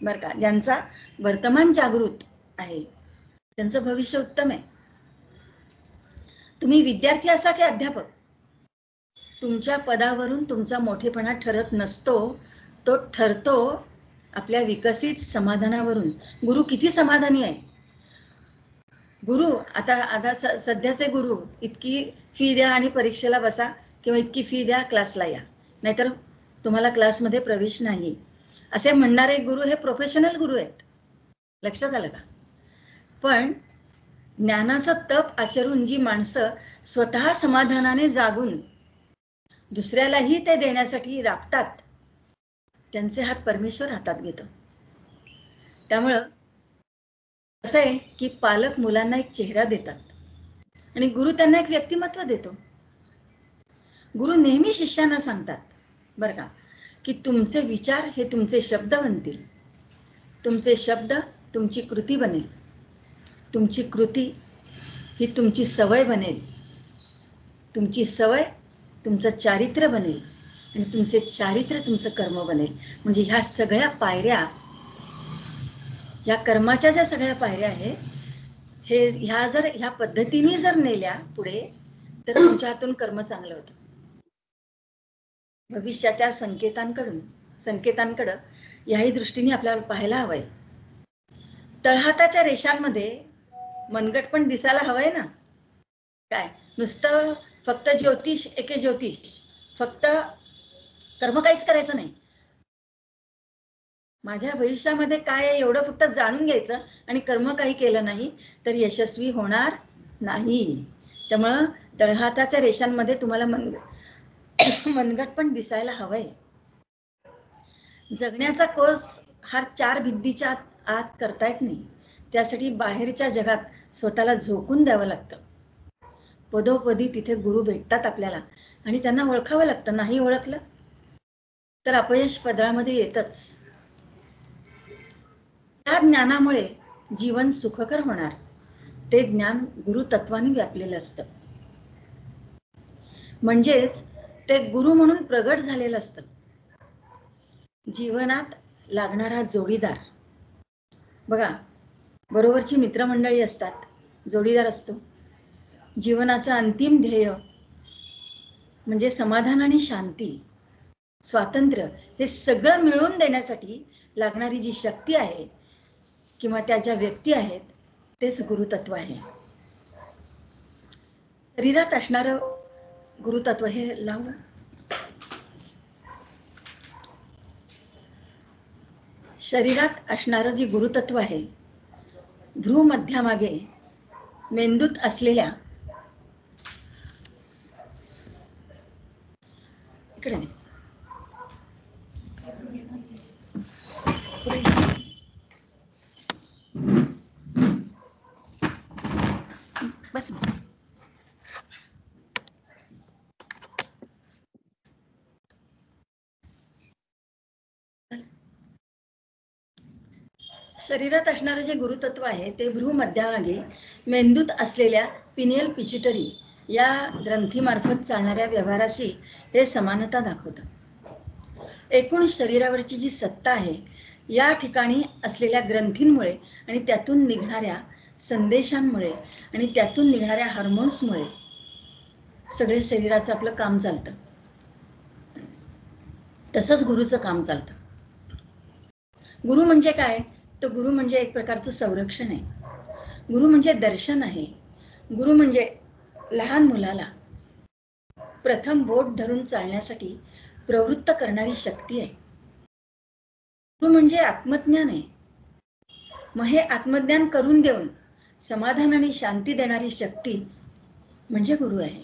बरं का. ज्यांचा वर्तमान जागृत आहे त्यांचं भविष्य उत्तम आहे. तुम्ही विद्यार्थी असा की अध्यापक, तुमच्या पदावरून तुमचा मोठेपणा ठरत नसतो, तो ठरतो आपल्या विकसित समाधानावरून. गुरु किती समाधानी आहे. गुरु आता सध्याचे गुरु इतकी फी द्या आणि परीक्षेला बसा, किंवा इतकी फी द्या क्लासला या, नाहीतर तुम्हाला क्लासमध्ये प्रवेश नाही, असे म्हणणारे गुरु हे प्रोफेशनल गुरु आहेत. लक्षात आलं का? पण ज्ञानाचं तप आचरून जी माणसं स्वतः समाधानाने जागून दुसऱ्यालाही ते देण्यासाठी राबतात, त्यांचे हात परमेश्वर हातात घेतो. त्यामुळं असं आहे की पालक मुलांना एक चेहरा देतात आणि गुरु त्यांना एक व्यक्तिमत्व देतो. गुरु नेहमी शिष्यांना सांगतात बरं का, की तुमचे विचार हे तुमचे शब्द बनतील, तुमचे शब्द तुमची कृती बनेल, तुमची कृती ही तुमची सवय बनेल, तुमची सवय तुमचं चारित्र्य बनेल आणि तुमचे चारित्र्य तुमचं कर्म बनेल. म्हणजे ह्या सगळ्या पायऱ्या, या कर्माच्या ज्या सगळ्या पायऱ्या आहेत, हे ह्या पद्धतीने जर नेल्या पुढे तर तुमच्या हातून कर्म चांगलं होतं. भविष्याच्या संकेतांकडं याही दृष्टीने आपल्याला पाहायला हवंय. तळहाताच्या रेषांमध्ये मनगट पण दिसायला हवंय ना. काय नुसतं फक्त ज्योतिष एके ज्योतिष, फक्त कर्म काहीच करायचं नाही. माझ्या भविष्यामध्ये काय आहे एवढं फक्त जाणून घ्यायचं आणि कर्म काही केलं नाही तर यशस्वी होणार नाही. त्यामुळं तळहाताच्या रेषांमध्ये तुम्हाला मनगट पण दिसायला हवंय. जगण्याचा कोर्स हा 4 भिंतीच्या आत करता येत नाही. त्यासाठी बाहेरच्या जगात स्वतःला झोकून द्यावं लागतं. पदोपदी तिथे गुरु भेटतात आपल्याला आणि त्यांना ओळखावं लागतं. नाही ओळखलं तर अपयश पदरामध्ये येतच. त्या ज्ञानामुळे जीवन सुखकर होणार. ते ज्ञान गुरुतत्वाने व्यापलेलं असतं. म्हणजेच ते गुरु म्हणून प्रगट झालेलं असतं. जीवनात लागणारा जोडीदार, बघा बरोबरची मित्रमंडळी असतात, जोडीदार असतो. जीवनाचं अंतिम ध्येय म्हणजे समाधान आणि शांती, स्वातंत्र्य, हे सगळं मिळवून देण्यासाठी लागणारी जी शक्ती आहे किंवा त्या ज्या व्यक्ती आहेत तेच गुरुतत्व आहे. शरीरात असणारं गुरुतत्व हे लावू. शरीरात असणारं जे गुरुतत्व आहे, भ्रूमध्यामागे मेंदूत असलेल्या, इकडे नाही, पुढे बस बस. शरीरात असणारं जे गुरुतत्व आहे ते भ्रूमध्यामागे मेंदूत असलेल्या पिनियल पिच्युटरी या ग्रंथीमार्फत चालणाऱ्या व्यवहाराशी हे समानता दाखवतं. एकूण शरीरावरची जी सत्ता आहे या ठिकाणी असलेल्या ग्रंथींमुळे आणि त्यातून निघणाऱ्या संदेशांमुळे आणि त्यातून निघणाऱ्या हार्मोन्समुळे सगळे शरीराचं आपलं काम चालतं. तसंच गुरुचं काम चालतं. गुरु म्हणजे काय? तर गुरु म्हणजे एक प्रकारचं संरक्षण आहे. गुरु म्हणजे दर्शन आहे. गुरु म्हणजे लहान मुलाला प्रथम बोट धरून चालण्यासाठी प्रवृत्त करणारी शक्ती आहे. गुरु म्हणजे आत्मज्ञान आहे. मग हे आत्मज्ञान करून देऊन समाधान आणि शांती देणारी शक्ती म्हणजे गुरु आहे.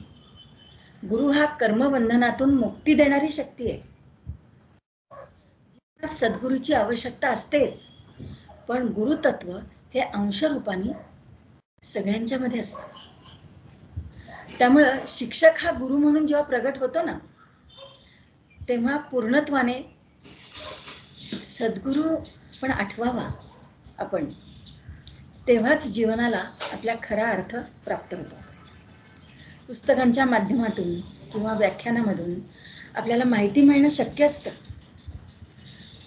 गुरु हा कर्मबंधनातून मुक्ती देणारी शक्ती आहे. सद्गुरूची आवश्यकता असतेच, पण गुरुतत्व हे अंशरूपाने सगळ्यांच्या मध्ये असतं. त्यामुळं शिक्षक हा गुरु म्हणून जेव्हा प्रगट होतो ना, तेव्हा पूर्णत्वाने सद्गुरू पण आठवावा आपण, तेव्हाच जीवनाला आपल्या खरा अर्थ प्राप्त होतो. पुस्तकांच्या माध्यमातून किंवा व्याख्यानामधून आपल्याला माहिती मिळणं शक्य असतं,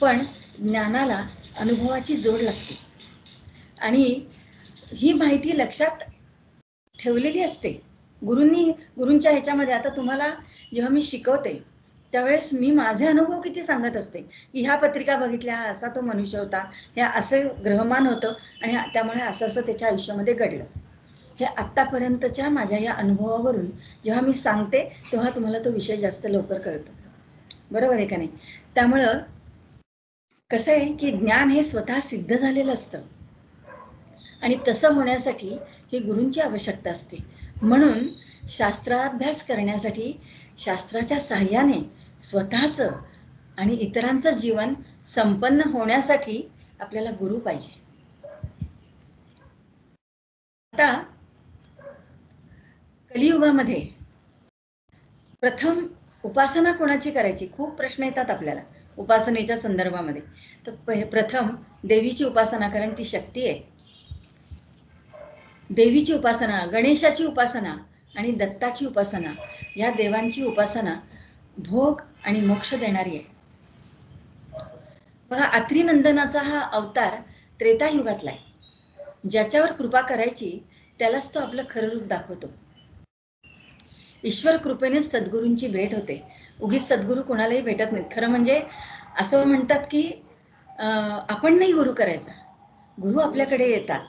पण ज्ञानाला अनुभवाची जोड लागते आणि ही माहिती लक्षात ठेवलेली असते. गुरूंच्या ह्याच्यामध्ये आता तुम्हाला जेव्हा मी शिकवते त्यावेळेस मी माझे अनुभव किती सांगत असते की ह्या पत्रिका बघितल्या, असा तो मनुष्य होता, हे असं ग्रहमान होतं आणि त्यामुळे असं असं त्याच्या आयुष्यामध्ये घडलं. हे आत्तापर्यंतच्या माझ्या या अनुभवावरून जेव्हा मी सांगते तेव्हा तुम्हाला तो विषय जास्त लवकर कळतो. बरोबर आहे का नाही? त्यामुळं कसं आहे की ज्ञान हे स्वतः सिद्ध झालेलं असतं आणि तसं होण्यासाठी ही गुरूंची आवश्यकता असते. म्हणून शास्त्राभ्यास करण्यासाठी शास्त्राच्या साह्याने स्वतःचं आणि इतरांचं जीवन संपन्न होण्यासाठी आपल्याला गुरु पाहिजे. आता कलियुगामध्ये प्रथम उपासना कोणाची करायची? खूप प्रश्न येतात आपल्याला उपासनेच्या संदर्भामध्ये. तर प्रथम देवीची उपासना, कारण ती शक्ती आहे. देवीची उपासना, गणेशाची उपासना आणि दत्ताची उपासना, या देवांची उपासना भोग आणि मोक्ष देणारी आहे. बघा, अत्रिनंदनाचा हा अवतार त्रेतायुगातला आहे. ज्याच्यावर कृपा करायची त्यालाच तो आपलं खरं रूप दाखवतो. ईश्वर कृपेने सद्गुरूंची भेट होते. उगीच सद्गुरू कोणालाही भेटत नाहीत. खरं म्हणजे असं म्हणतात की आपण नाही गुरु करायचा, गुरु आपल्याकडे येतात,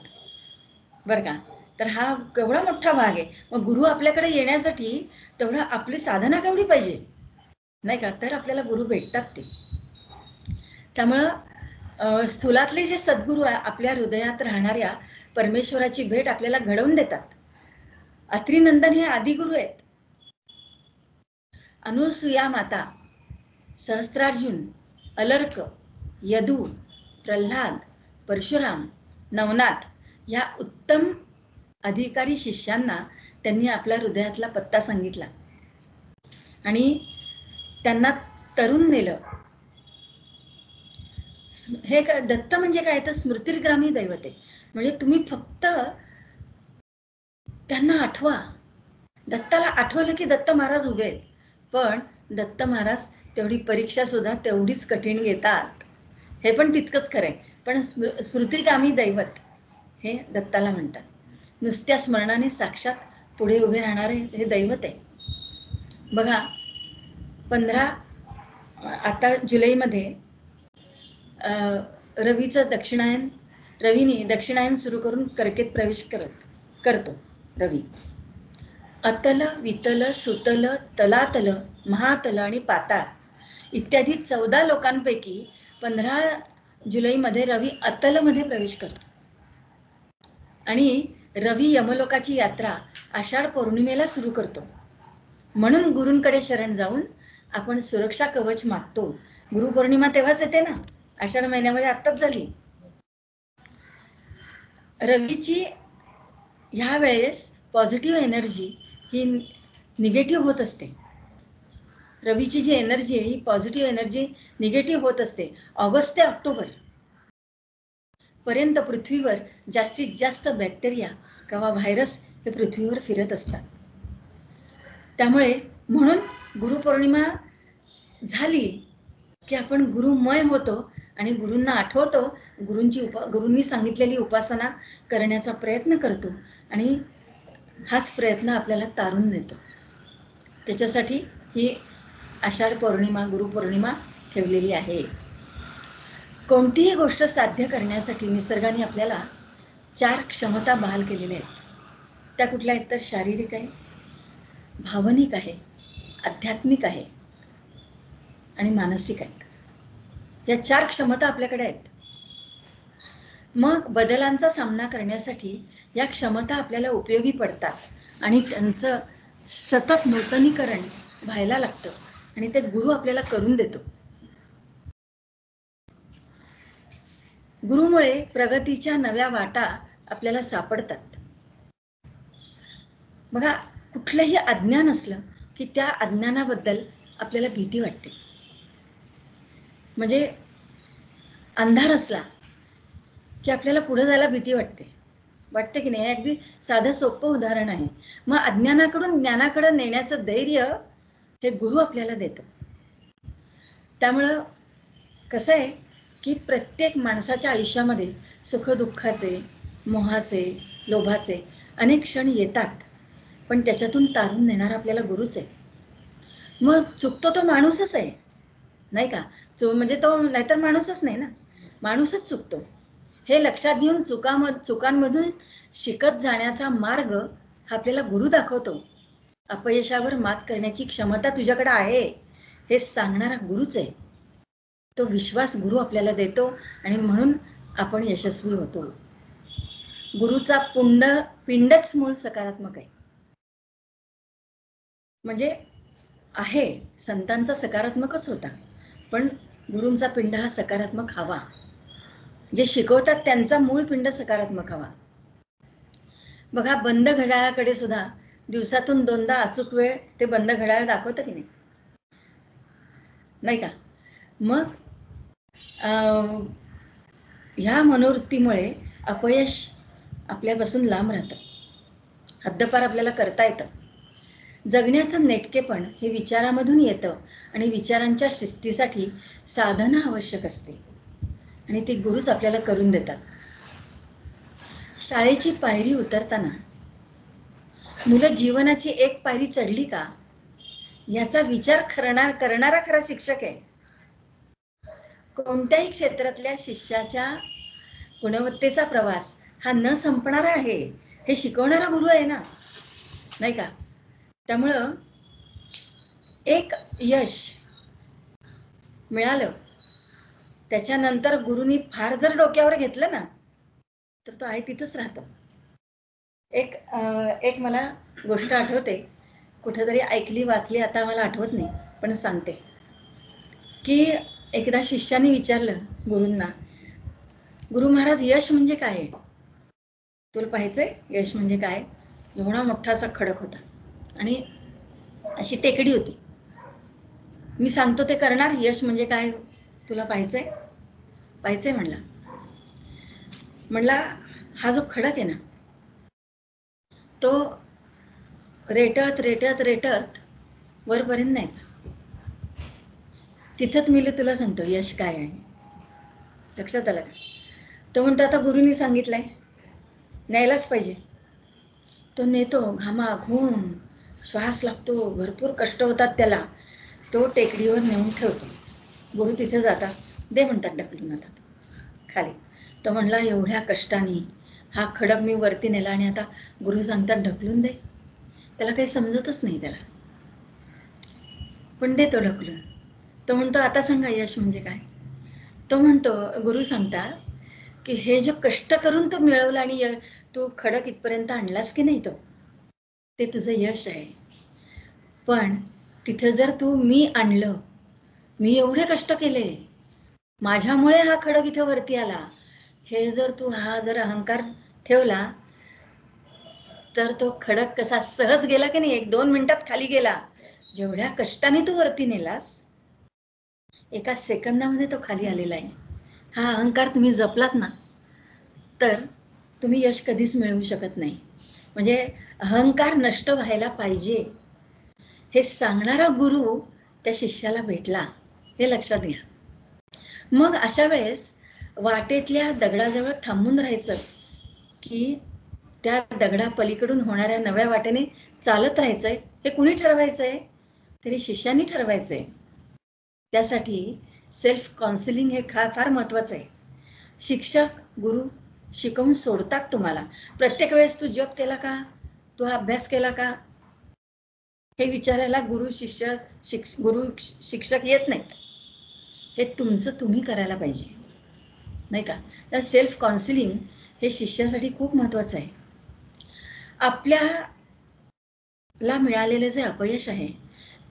बरं का. तर हा केवढा मोठा भाग आहे. मग गुरु आपल्याकडे येण्यासाठी तेवढं आपली साधना केवढी पाहिजे, नाही का? तर आपल्याला गुरु भेटतात ते. त्यामुळं स्थूलातले जे सद्गुरू आपल्या हृदयात राहणाऱ्या परमेश्वराची भेट आपल्याला घडवून देतात. अत्रिनंदन हे आदिगुरु आहेत. अनुसूया माता, सहस्त्रार्जुन, अलर्क, यदू, प्रल्हाद, परशुराम, नवनाथ या उत्तम अधिकारी शिष्यांना त्यांनी आपल्या हृदयातला पत्ता सांगितला आणि त्यांना तरुण नेलं. हे दत्त म्हणजे काय? तर स्मृतिर्ग्रामी दैवत आहे. म्हणजे तुम्ही फक्त त्यांना आठवा, दत्ताला आठवलं की दत्त महाराज उभे आहेत, पण दत्त महाराज तेवढी परीक्षा सुद्धा तेवढीच कठीण घेतात, हे पण तितकंच खरं आहे. पण स्मृतिकामी दैवत हे दत्ताला म्हणतात. नुसत्या स्मरणाने साक्षात पुढे उभे राहणारे हे दैवत आहे. बघा 15 आता जुलैमध्ये रवीने दक्षिणायन सुरू करून कर्केत प्रवेश करतो रवी. अतल, वितल, सुतल, तलातल, महातल आणि पाताळ इत्यादी 14 लोकांपैकी 15 जुलैमध्ये रवी अतलमध्ये प्रवेश करतो. आणि रवी यमलोकाची यात्रा आषाढ पौर्णिमेला सुरू करतो. म्हणून गुरूंकडे शरण जाऊन आपण सुरक्षा कवच मागतो. गुरुपौर्णिमा तेव्हाच येते ना, आषाढ महिन्यामध्ये आत्ताच झाली. रवीची ह्या वेळेस पॉझिटिव्ह एनर्जी ही निगेटिव्ह होत असते. रवीची जी एनर्जी आहे ही पॉझिटिव्ह एनर्जी निगेटिव्ह होत असते. ऑगस्ट ते ऑक्टोबर पर्यंत पृथ्वीवर जास्तीत जास्त बॅक्टेरिया किंवा व्हायरस हे पृथ्वीवर फिरत असतात. त्यामुळे म्हणून गुरुपौर्णिमा झाली की आपण गुरुमय होतो आणि गुरूंना आठवतो, गुरूंनी सांगितलेली उपासना करण्याचा प्रयत्न करतो आणि हाच प्रयत्न आपल्याला तारून देतो. त्याच्यासाठी ही आषाढ पौर्णिमा, गुरुपौर्णिमा ठेवलेली आहे. कोणतीही गोष्ट साध्य करण्यासाठी निसर्गाने आपल्याला 4 क्षमता बहाल केलेल्या आहेत. त्या कुठल्या आहेत तर शारीरिक आहे, भावनिक आहे, आध्यात्मिक आहे आणि मानसिक आहेत. या 4 क्षमता आपल्याकडे आहेत. मग बदलांचा सामना करण्यासाठी या क्षमता आपल्याला उपयोगी पडतात आणि त्यांचं सतत नूतनीकरण व्हायला लागतं आणि ते गुरु आपल्याला करून देतो. गुरुमुळे प्रगतीच्या नव्या वाटा आपल्याला सापडतात. बघा कुठलंही अज्ञान असलं की त्या अज्ञानाबद्दल आपल्याला भीती वाटते. म्हणजे अंधार असला की आपल्याला पुढे जायला भीती वाटते की नाही. अगदी साधं सोपं उदाहरण आहे. मग अज्ञानाकडून ज्ञानाकडे नेण्याचं धैर्य हे गुरु आपल्याला देतो. त्यामुळं कसं आहे की प्रत्येक माणसाच्या आयुष्यामध्ये सुखदुःखाचे, मोहाचे, लोभाचे अनेक क्षण येतात, पण त्याच्यातून तारून नेणारा आपल्याला गुरुच आहे. मग चुकतो तो माणूसच आहे नाही का. म्हणजे तो नाहीतर माणूसच नाही ना, माणूसच चुकतो. हे लक्षात घेऊन चुकांमधून शिकत जाण्याचा मार्ग हा आपल्याला गुरु दाखवतो. अपयशावर मात करण्याची क्षमता तुझ्याकडे आहे हे सांगणारा गुरुच आहे. तो विश्वास गुरु आपल्याला देतो आणि म्हणून आपण यशस्वी होतो. गुरुचा पिंडच मूळ सकारात्मक आहे. म्हणजे आहे संतांचा सकारात्मकच होता, पण गुरूंचा पिंड हा सकारात्मक हवा. जे शिकवतात त्यांचा मूळ पिंड सकारात्मक हवा. बघा बंद घड्याळाकडे सुद्धा दिवसातून 2दा अचूक वेळ ते बंद घड्याळ दाखवतं की नाही का. मग ह्या मनोवृत्तीमुळे अपयश आपल्यापासून लांब राहतं, हद्दपार आपल्याला करता येतं. जगण्याचं नेटकेपण हे विचारामधून येतं आणि विचारांच्या शिस्तीसाठी साधना आवश्यक असते आणि ते गुरुच आपल्याला करून देतात. शाळेची पायरी उतरताना मुलं जीवनाची एक पायरी चढली का याचा विचार करणारा खरा शिक्षक आहे. कोणत्याही क्षेत्रातल्या शिष्याच्या गुणवत्तेचा प्रवास हा न संपणारा आहे हे शिकवणारा गुरु आहे ना, नाही का. त्यामुळं एक यश मिळालं त्याच्यानंतर गुरुनी फार जर डोक्यावर घेतलं ना तर तो आहे तिथंच राहतो. एक मला गोष्ट आठवते, कुठेतरी ऐकली वाचली, आता मला आठवत नाही पण सांगते की एकदा शिष्याने विचारलं गुरूंना, गुरु महाराज यश म्हणजे काय आहे, तुला पाहायचंय यश म्हणजे काय. एवढा मोठा असा खडक होता आणि अशी टेकडी होती. मी सांगतो ते करणार, यश म्हणजे काय तुला पाहायचंय म्हणला हा जो खडक आहे ना तो रेटत रेटत रेटत वरपर्यंत न्यायचा. तिथंच मी तुला सांगतो यश काय आहे. लक्षात आलं का? तो म्हणतो आता गुरुनी सांगितलंय न्यायलाच पाहिजे. तो नेतो, घामाघूम श्वास लागतो, भरपूर कष्ट होतात त्याला. तो टेकडीवर नेऊन ठेवतो. गुरु तिथे जातात, दे म्हणतात ढकलून आता खाली. तो म्हणला एवढ्या कष्टाने हा खडक मी वरती नेला आणि आता गुरु सांगतात ढकलून दे. त्याला काही समजतच नाही त्याला, पण देतो ढकलून. तो म्हणतो आता सांगा यश म्हणजे काय. तो म्हणतो, गुरु सांगतात की हे जे कष्ट करून तू मिळवलं आणि तू खडक इथपर्यंत आणलास की नाही, ते तुझं यश आहे. पण तिथं जर तू मी आणलं, मी एवढे कष्ट केले, माझ्यामुळे हा खडक इथं वरती आला, हे जर तू हा जर अहंकार ठेवला तर तो खडक कसा सहज गेला की नाही, 1-2 मिनिटात खाली गेला. जेवढ्या कष्टाने तू वरती नेलास, एका सेकंदामध्ये तो खाली आलेला आहे. हा अहंकार तुम्ही जपलात ना तर तुम्ही यश कधीच मिळवू शकत नाही. म्हणजे अहंकार नष्ट व्हायला पाहिजे हे सांगणारा गुरु त्या शिष्याला भेटला, हे लक्षात घ्या. मग अशा वेळेस वाटेतल्या दगडाजवळ थांबून राहायचं की त्या दगडा पलीकडून होणाऱ्या नव्या वाटेने चालत राहायचंय, हे कुणी ठरवायचंय? तरी शिष्याने ठरवायचंय. त्यासाठी सेल्फ काउन्सिलिंग हे फार महत्वाचं आहे. शिक्षक गुरु शिकवून सोडतात तुम्हाला. प्रत्येक वेळेस तू जप केला का, तू अभ्यास केला का, हे विचारायला गुरु शिक्षक येत नाहीत. हे तुमचं तुम्ही करायला पाहिजे, नाही का? तर सेल्फ काउन्सिलिंग हे शिष्यासाठी खूप महत्वाचं आहे. आपल्याला मिळालेले जे अपयश आहे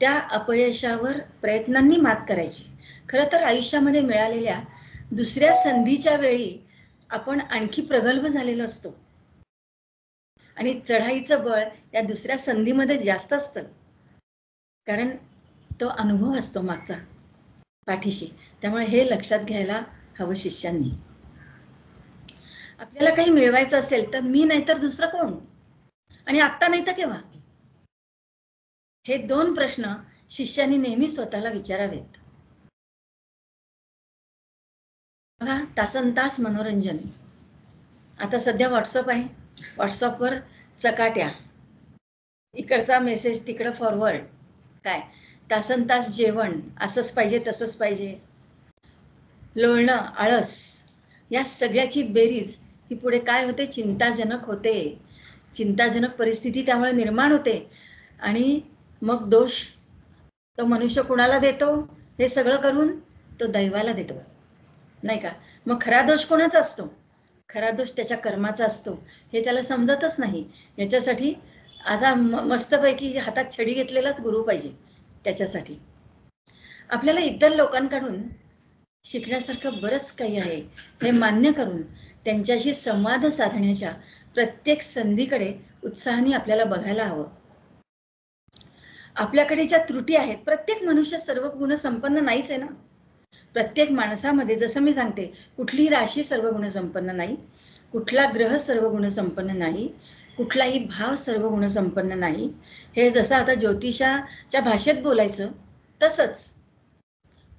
त्या अपयशावर प्रयत्नांनी मात करायची. खरं तर आयुष्यामध्ये मिळालेल्या दुसऱ्या संधीच्या वेळी आपण आणखी प्रगल्भ झालेलो असतो आणि चढाईचं बळ या दुसऱ्या संधीमध्ये जास्त असतं, कारण तो अनुभव असतो मागचा पाठीशी. त्यामुळे हे लक्षात घ्यायला हवं शिष्यांनी. आपल्याला काही मिळवायचं असेल तर मी नाही तर दुसरं कोण, आणि आत्ता नाही तर केव्हा, हे 2 प्रश्न शिष्याने नेहमी स्वतःला विचारावेत. बघा, तासनतास मनोरंजन. आता सध्या व्हॉट्सअप आहे, व्हॉट्सअपवर चकाट्या, इकडचा मेसेज तिकडं फॉरवर्ड, काय तासनतास जेवण, असंच पाहिजे तसंच पाहिजे, लोळणं, आळस, या सगळ्याची बेरीज ही पुढे काय होते? चिंताजनक होते. चिंताजनक परिस्थिती त्यामुळे निर्माण होते. आणि मग दोष तो मनुष्य कुणाला देतो? हे सगळं करून तो दैवाला देतो, नाही का? मग खरा दोष कोणाचा असतो? खरा दोष त्याच्या कर्माचा असतो, हे त्याला समजतच नाही. याच्यासाठी आता मस्तपैकी हातात छडी घेतलेलाच गुरु पाहिजे. त्याच्यासाठी आपल्याला इतर लोकांकडून शिकण्यासारखं बरंच काही आहे हे मान्य करून त्यांच्याशी संवाद साधण्याच्या प्रत्येक संधीकडे उत्साहाने आपल्याला बघायला हवं. आपल्याकडे ज्या त्रुटी आहेत, प्रत्येक मनुष्य सर्व गुण संपन्न नाहीच आहे ना. प्रत्येक माणसामध्ये, जसं मी सांगते, कुठलीही राशी सर्व गुण संपन्न नाही, कुठला ग्रह सर्व गुण संपन्न नाही, कुठलाही भाव सर्व गुण संपन्न नाही. हे जसं आता ज्योतिषाच्या भाषेत बोलायचं तसंच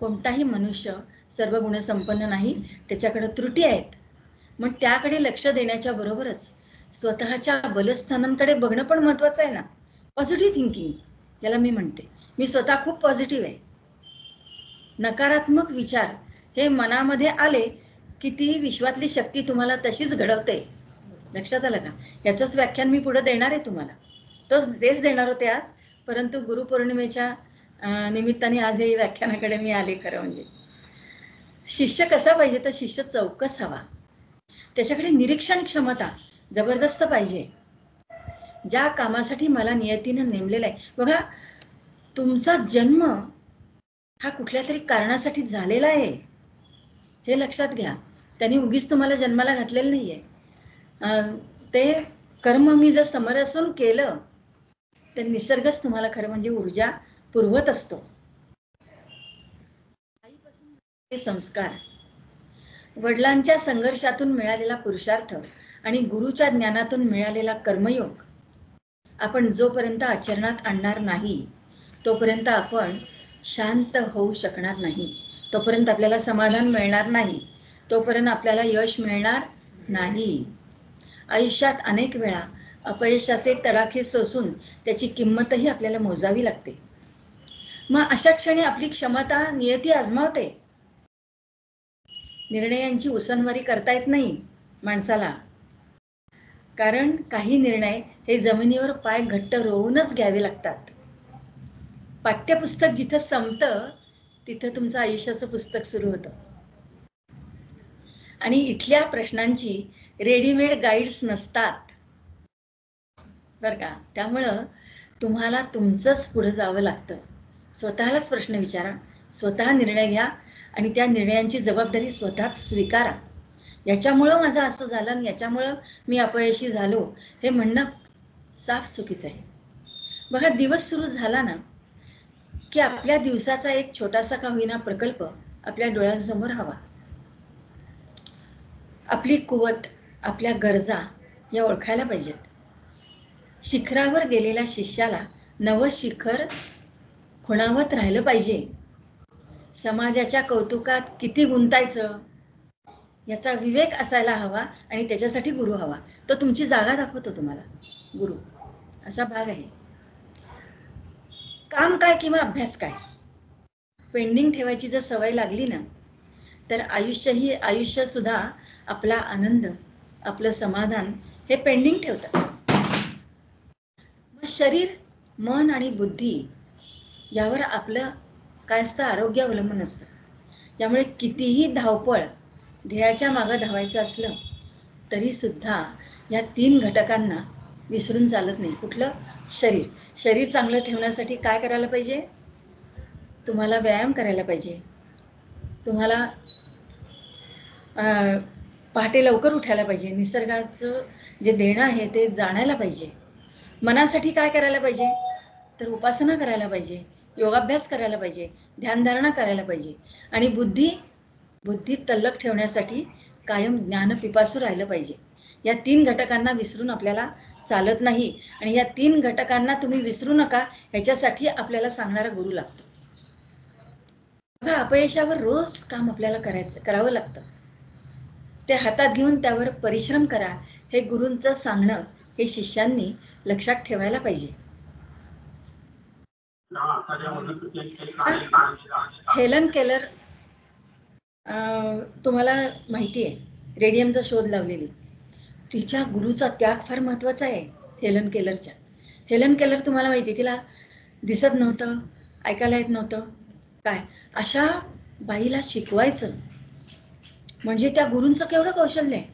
कोणताही मनुष्य सर्व गुण संपन्न नाही, त्याच्याकडे त्रुटी आहेत. मग त्याकडे लक्ष देण्याच्या बरोबरच स्वतःच्या बलस्थानांकडे बघणं पण महत्वाचं आहे ना. पॉझिटिव्ह थिंकिंग याला मी म्हणते. मी स्वतः खूप पॉझिटिव्ह आहे. नकारात्मक विचार हे मनामध्ये आले की ती विश्वातली शक्ती तुम्हाला तशीच घडवते. लक्षात आलं का? याचंच व्याख्यान मी पुढे देणार आहे तुम्हाला. तेच देणार होते आज, परंतु गुरुपौर्णिमेच्या निमित्ताने आज हे व्याख्यानाकडे मी आले. खरं म्हणजे शिष्य कसा पाहिजे? तर शिष्य चौकस हवा, त्याच्याकडे निरीक्षण क्षमता जबरदस्त पाहिजे. ज्या कामासाठी मला नियतीनं नेमलेलं आहे, बघा, तुमचा जन्म हा कुठल्या तरी कारणासाठी झालेला आहे, हे लक्षात घ्या. त्यांनी उगीच तुम्हाला जन्माला घातलेलं नाहीये. ते कर्म मी जर समरसून केलं तर निसर्गच तुम्हाला खरं म्हणजे ऊर्जा पुरवत असतो. आईपासून संस्कार, वडिलांच्या संघर्षातून मिळालेला पुरुषार्थ आणि गुरुच्या ज्ञानातून मिळालेला कर्मयोग आपण जोपर्यंत आचरणात आणणार नाही तोपर्यंत आपण शांत होऊ शकणार नाही, तोपर्यंत आपल्याला समाधान मिळणार नाही, तोपर्यंत आपल्याला यश मिळणार नाही. आयुष्यात अनेक वेळा अपयशाचे तडाखे सोसून त्याची किंमतही आपल्याला मोजावी लागते. मग अशा क्षणी आपली क्षमता नियती आजमावते. निर्णयांची उसनवारी करता येत नाही माणसाला, कारण काही निर्णय हे जमिनीवर पाय घट्ट रोवूनच घ्यावे लागतात. पाठ्यपुस्तक जिथं संपतं तिथं तुमचं आयुष्याचं पुस्तक सुरू होतं. आणि इथल्या प्रश्नांची रेडीमेड गाईड्स नसतात बरं का. त्यामुळं तुम्हाला तुमचंच पुढे जावं लागतं. स्वतःलाच प्रश्न विचारा, स्वतः निर्णय घ्या आणि त्या निर्णयांची जबाबदारी स्वतःच स्वीकारा. याच्यामुळं माझं असं झालं आणि याच्यामुळं मी अपयशी झालो हे म्हणणं साफ चुकीचं आहे. बघा, दिवस सुरू झाला ना की आपल्या दिवसाचा एक छोटासा का होईना प्रकल्प आपल्या डोळ्यासमोर हवा. आपली कुवत, आपल्या गरजा या ओळखायला पाहिजेत. शिखरावर गेलेल्या शिष्याला नवं शिखर खुणावत राहिलं पाहिजे. समाजाच्या कौतुकात किती गुंतायचं याचा विवेक असायला हवा आणि त्याच्यासाठी गुरु हवा. तो तुमची जागा दाखवतो तुम्हाला. गुरु असा भाग आहे. काम काय किंवा अभ्यास काय, पेंडिंग ठेवायची जर सवय लागली ना तर आयुष्य सुद्धा आपला आनंद, आपलं समाधान हे पेंडिंग ठेवतं. मग शरीर, मन आणि बुद्धी यावर आपलं काय असतं, आरोग्य अवलंबून असतं. त्यामुळे कितीही धावपळ, ध्येयाच्या मागे धावायचं असलं तरी सुद्धा या 3 घटकांना विसरून चालत नाही. कुठलं? शरीर. शरीर चांगलं ठेवण्यासाठी काय करायला पाहिजे? तुम्हाला व्यायाम करायला पाहिजे. तुम्हाला पहाटे लवकर उठायला पाहिजे. निसर्गाचं जे देणं आहे ते जाणायला पाहिजे. मनासाठी काय करायला पाहिजे? तर उपासना करायला पाहिजे, योगाभ्यास करायला पाहिजे, ध्यानधारणा करायला पाहिजे. आणि बुद्धी तल्लख ठेवण्यासाठी कायम ज्ञानपिपासू राहिलं पाहिजे. या 3 घटकांना विसरून आपल्याला चालत नाही. आणि या 3 घटकांना तुम्ही विसरू नका ह्याच्यासाठी आपल्याला सांगणारा गुरु लागतो. बघा, अपयशावर रोज काम आपल्याला करावं लागतं. ते हातात घेऊन त्यावर परिश्रम करा हे गुरूंचं सांगणं हे शिष्यांनी लक्षात ठेवायला पाहिजे. हेलन केलर तुम्हाला माहिती आहे, रेडियमचा शोध लावलेली. तिच्या गुरुचा त्याग फार महत्वाचा आहे. हेलन केलरच्या. हेलन केलर तुम्हाला माहिती आहे, तिला दिसत नव्हतं, ऐकायला येत नव्हतं. काय अशा बाईला शिकवायचं म्हणजे त्या गुरूंचं केवढं कौशल्य आहे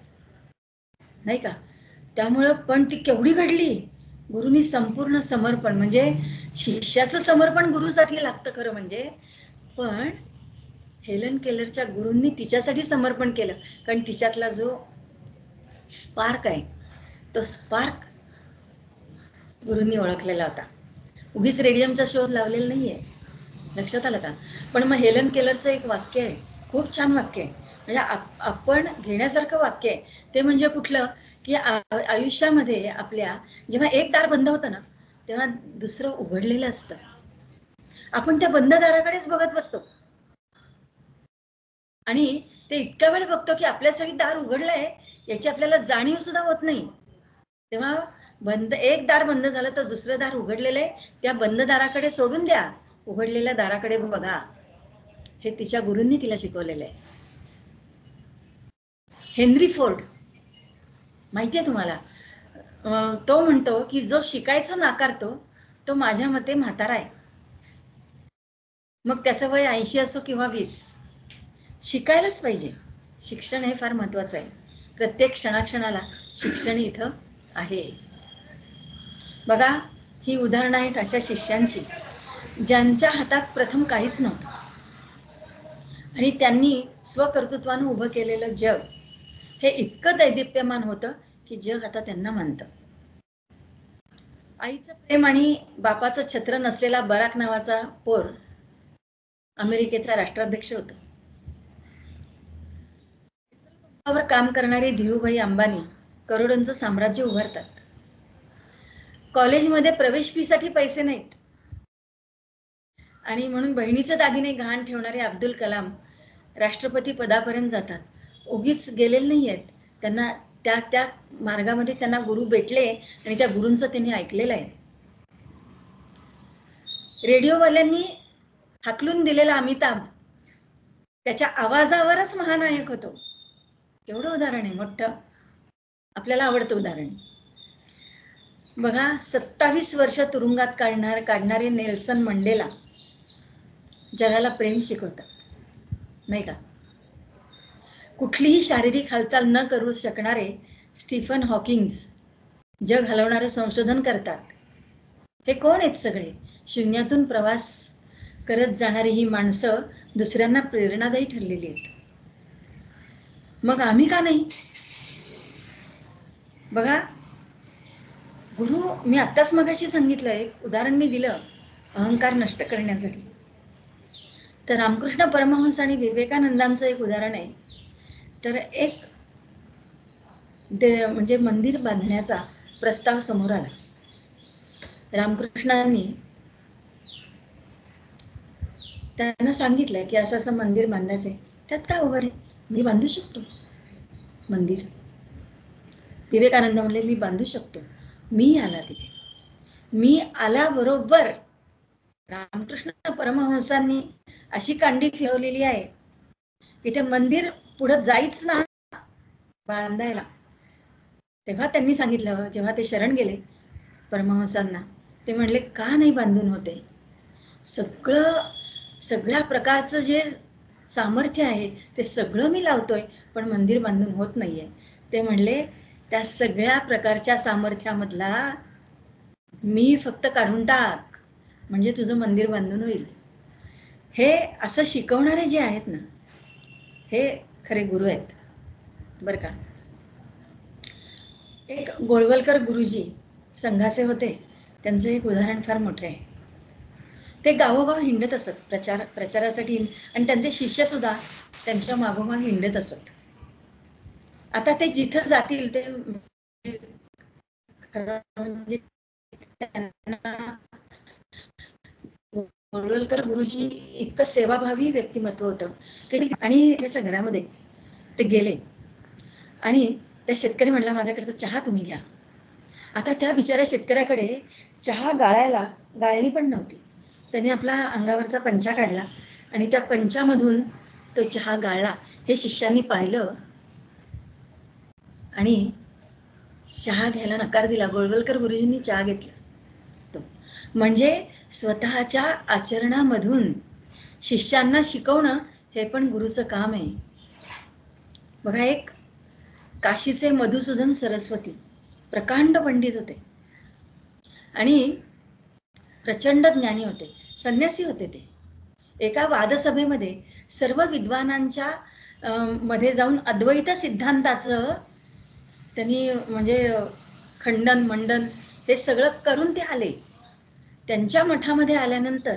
नाही का. त्यामुळं पण ती केवढी घडली. गुरुनी संपूर्ण समर्पण, म्हणजे शिष्याचं समर्पण गुरुसाठी लागतं खरं म्हणजे. पण हेलन केलरच्या गुरूंनी तिच्यासाठी समर्पण केलं, कारण तिच्यातला जो स्पार्क आहे तो स्पार्क गुरूंनी ओळखलेला होता. उगीच रेडियमचा शोध लावलेला नाहीये, लक्षात आलं का. पण मग हेलन केलरचं एक वाक्य आहे, खूप छान वाक्य आहे, म्हणजे आपण घेण्यासारखं वाक्य आहे. ते म्हणजे कुठलं, की आयुष्यामध्ये आपल्या जेव्हा एक दार बंद होतं ना तेव्हा दुसरं उघडलेलं असतं. आपण त्या बंद दाराकडेच बघत बसतो आणि ते इतक्या वेळ बघतो की आपल्यासाठी दार उघडलंय याची आपल्याला जाणीव सुद्धा होत नाही. तेव्हा एक दार बंद झालं तर दुसरं दार उघडलेलं आहे, त्या बंद दाराकडे सोडून द्या, उघडलेल्या दाराकडे बघा. हे तिच्या गुरूंनी तिला शिकवलेलं आहे. हेनरी फोर्ड माहिती आहे तुम्हाला, तो म्हणतो की जो शिकायचं नाकारतो तो माझ्या मते म्हातारा आहे. मग त्याचं वय 80 असो किंवा 20, शिकायलाच पाहिजे. शिक्षण हे फार महत्वाचं आहे. प्रत्येक क्षणाक्षणाला शिक्षण इथं आहे. बघा, ही उदाहरणं आहेत अशा शिष्यांची ज्यांच्या हातात प्रथम काहीच नव्हतं आणि त्यांनी स्वकर्तृत्वानं उभं केलेलं जग हे इतकं दैदिप्यमान होतं की जग आता त्यांना मानतं. आईचं प्रेम आणि बापाचं छत्र नसलेला बराक नावाचा पोर अमेरिकेचा राष्ट्राध्यक्ष होता. काम करणारे धीरूभाई अंबानी करोडोंचं साम्राज्य उभारतात. कॉलेजमध्ये प्रवेश फीसाठी पैसे नाहीत आणि म्हणून बहिणीचे दागिने गहाण ठेवणारे अब्दुल कलाम राष्ट्रपती पदापर्यंत जातात. उगीच गेलेले नाही आहेत. त्यांना त्या त्या मार्गामध्ये त्यांना गुरु भेटले आणि त्या गुरूंचं त्यांनी ऐकलेलं आहे. रेडिओवाल्यांनी हाकलून दिलेला अमिताभ त्याच्या आवाजावरच महानायक होतो. एवढं उदाहरण आहे मोठं, आपल्याला आवडतं उदाहरण. बघा 27 वर्ष तुरुंगात काढणारे नेल्सन मंडेला जगाला प्रेम शिकवतात, नाही का? कुठलीही शारीरिक हालचाल न करू शकणारे स्टीफन हॉकिंग्स जग हलवणारे संशोधन करतात. हे कोण आहेत सगळे? शून्यातून प्रवास करत जाणारी ही माणसं दुसऱ्यांना प्रेरणादायी ठरलेली आहेत. मग आम्ही का नाही? बघा गुरु, मी आत्ताच मगाशी सांगितलं, एक उदाहरण मी दिलं अहंकार नष्ट करण्यासाठी. तर रामकृष्ण परमहंस आणि विवेकानंदांचं एक उदाहरण आहे. तर एक म्हणजे मंदिर बांधण्याचा प्रस्ताव समोर आला. रामकृष्णांनी त्यांना सांगितलं की असं असं मंदिर बांधायचंय. त्यात काय अवघड आहे, मी बांधू शकतो मंदिर. विवेकानंद म्हणले मी बांधू शकतो. मी आला तिथे. मी आल्याबरोबर रामकृष्ण परमहंसांनी अशी कांडी फिरवलेली आहे की ते मंदिर पुढे जाईच ना बांधायला. तेव्हा त्यांनी सांगितलं, जेव्हा ते शरण गेले परमहंसांना, ते म्हणले का नाही बांधून होते? सगळ्या प्रकारचं जे सामर्थ्य आहे ते सगळं मी लावतोय, पण मंदिर बांधून होत नाहीये. ते म्हणले त्या सगळ्या प्रकारच्या सामर्थ्यामधला मी फक्त काढून टाक, म्हणजे तुझं मंदिर बांधून होईल. हे असं शिकवणारे जे आहेत ना, हे खरे गुरु आहेत बरं का. एक गोळवलकर गुरुजी संघाचे होते. त्यांचं एक उदाहरण फार मोठं आहे. ते गावोगाव हिंडत असत प्रचारासाठी, आणि त्यांचे शिष्य सुद्धा त्यांच्या मागोमाग हिंडत असत. आता ते जिथं जातील ते म्हणजे गोळवलकर गुरुजी इतकं सेवाभावी व्यक्तिमत्व होतं. आणि त्याच्या घरामध्ये ते गेले आणि त्या शेतकरी म्हणला माझ्याकडचा चहा तुम्ही घ्या. आता त्या बिचाऱ्या शेतकऱ्याकडे चहा गाळणी पण नव्हती. त्याने आपला अंगावरचा पंचा काढला आणि त्या पंचामधून तो चहा गाळला. हे शिष्यांनी पाहिलं आणि चहा घ्यायला नकार दिला. गोळवलकर गुरुजींनी चहा घेतला. तो म्हणजे स्वतःच्या आचरणामधून शिष्यांना शिकवणं हे पण गुरुचं काम आहे. बघा, एक काशीचे मधुसूदन सरस्वती प्रकांड पंडित होते आणि प्रचंड ज्ञानी होते, संन्यासी होते. ते एका वादसभेमध्ये सर्व विद्वानांच्या मध्ये जाऊन अद्वैत सिद्धांताचं त्यांनी म्हणजे खंडन मंडन हे सगळं करून ते आले. त्यांच्या मठामध्ये आल्यानंतर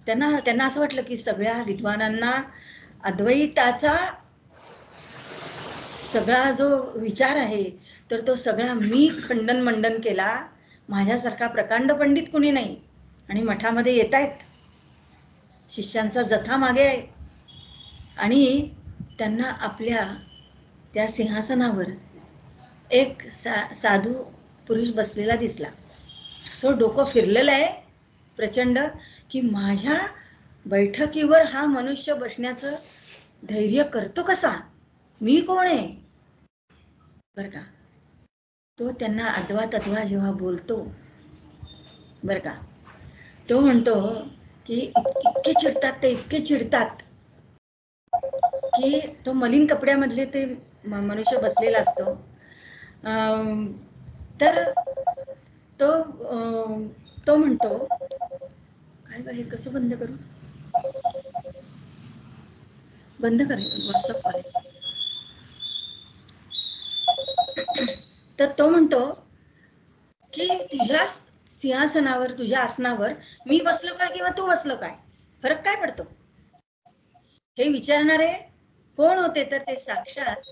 त्यांना असं वाटलं की सगळ्या विद्वानांना अद्वैताचा सगळा जो विचार आहे तर तो सगळा मी खंडन मंडन केला. माझ्यासारखा प्रकांड पंडित कुणी नाही. आणि मठामध्ये येत आहेत, शिष्यांचा जथा मागे आहे आणि त्यांना आपल्या त्या सिंहासनावर एक साधू पुरुष बसलेला दिसला. असं डोकं फिरलेलं आहे प्रचंड की माझ्या बैठकीवर हा मनुष्य बसण्याचं धैर्य करतो कसा, मी कोण आहे बरं का. तो त्यांना अद्वा तत्वा जेव्हा बोलतो बरं का, तो म्हणतो की इतके चिडतात ते, इतके चिडतात की तो मलिन कपड्यामधले ते मनुष्य बसलेला असतो. तर तो म्हणतो काय बा, हे कसं बंद करू, बंद करेल व्हॉट्सअप कॉल. तर तो म्हणतो की तुझ्या सिंहासनावर, तुझ्या आसनावर मी बसलो काय किंवा तू बसलो काय, फरक काय पडतो. हे विचारणारे कोण होते तर ते साक्षात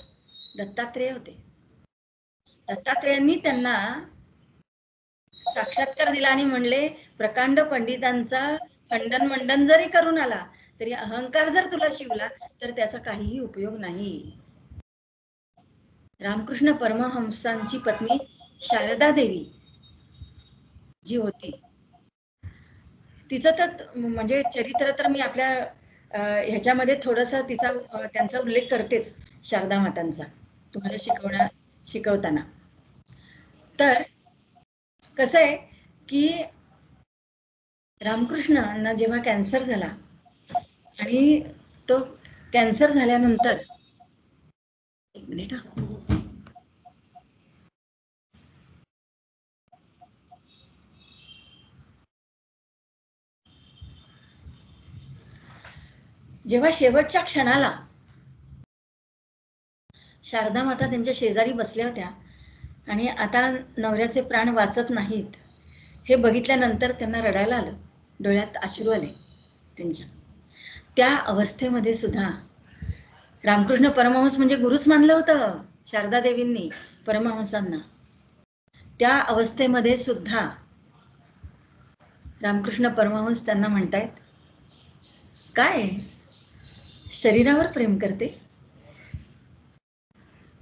दत्तात्रेय होते. दत्तात्रेयांनी त्यांना साक्षात्कार दिला आणि म्हणले, प्रकांड पंडितांचा खंडन मंडन जरी करून आला तरी अहंकार जर तुला शिवला तर त्याचा काहीही उपयोग नाही. रामकृष्ण परमहंसांची पत्नी शारदा देवी जी होती, तिचं तर म्हणजे चरित्र तर मी आपल्या ह्याच्यामध्ये थोडस तिचा त्यांचा उल्लेख करतेच, शारदा मातांचा तुम्हाला शिकवताना. तर कसं आहे की रामकृष्णांना जेव्हा कॅन्सर झाला आणि तो कॅन्सर झाल्यानंतर, एक मिनिट, जेव्हा शेवटच्या क्षणाला शारदा माता त्यांच्या शेजारी बसल्या होत्या आणि आता नवऱ्याचे प्राण वाचत नाहीत हे बघितल्यानंतर त्यांना रडायला आलं, डोळ्यात अश्रू आले त्यांच्या. त्या अवस्थेमध्ये सुद्धा रामकृष्ण परमहंस म्हणजे गुरुच मानलं होतं शारदा देवींनी परमहंसांना. त्या अवस्थेमध्ये सुद्धा रामकृष्ण परमहंस त्यांना म्हणतायत, काय शरीरावर प्रेम करते,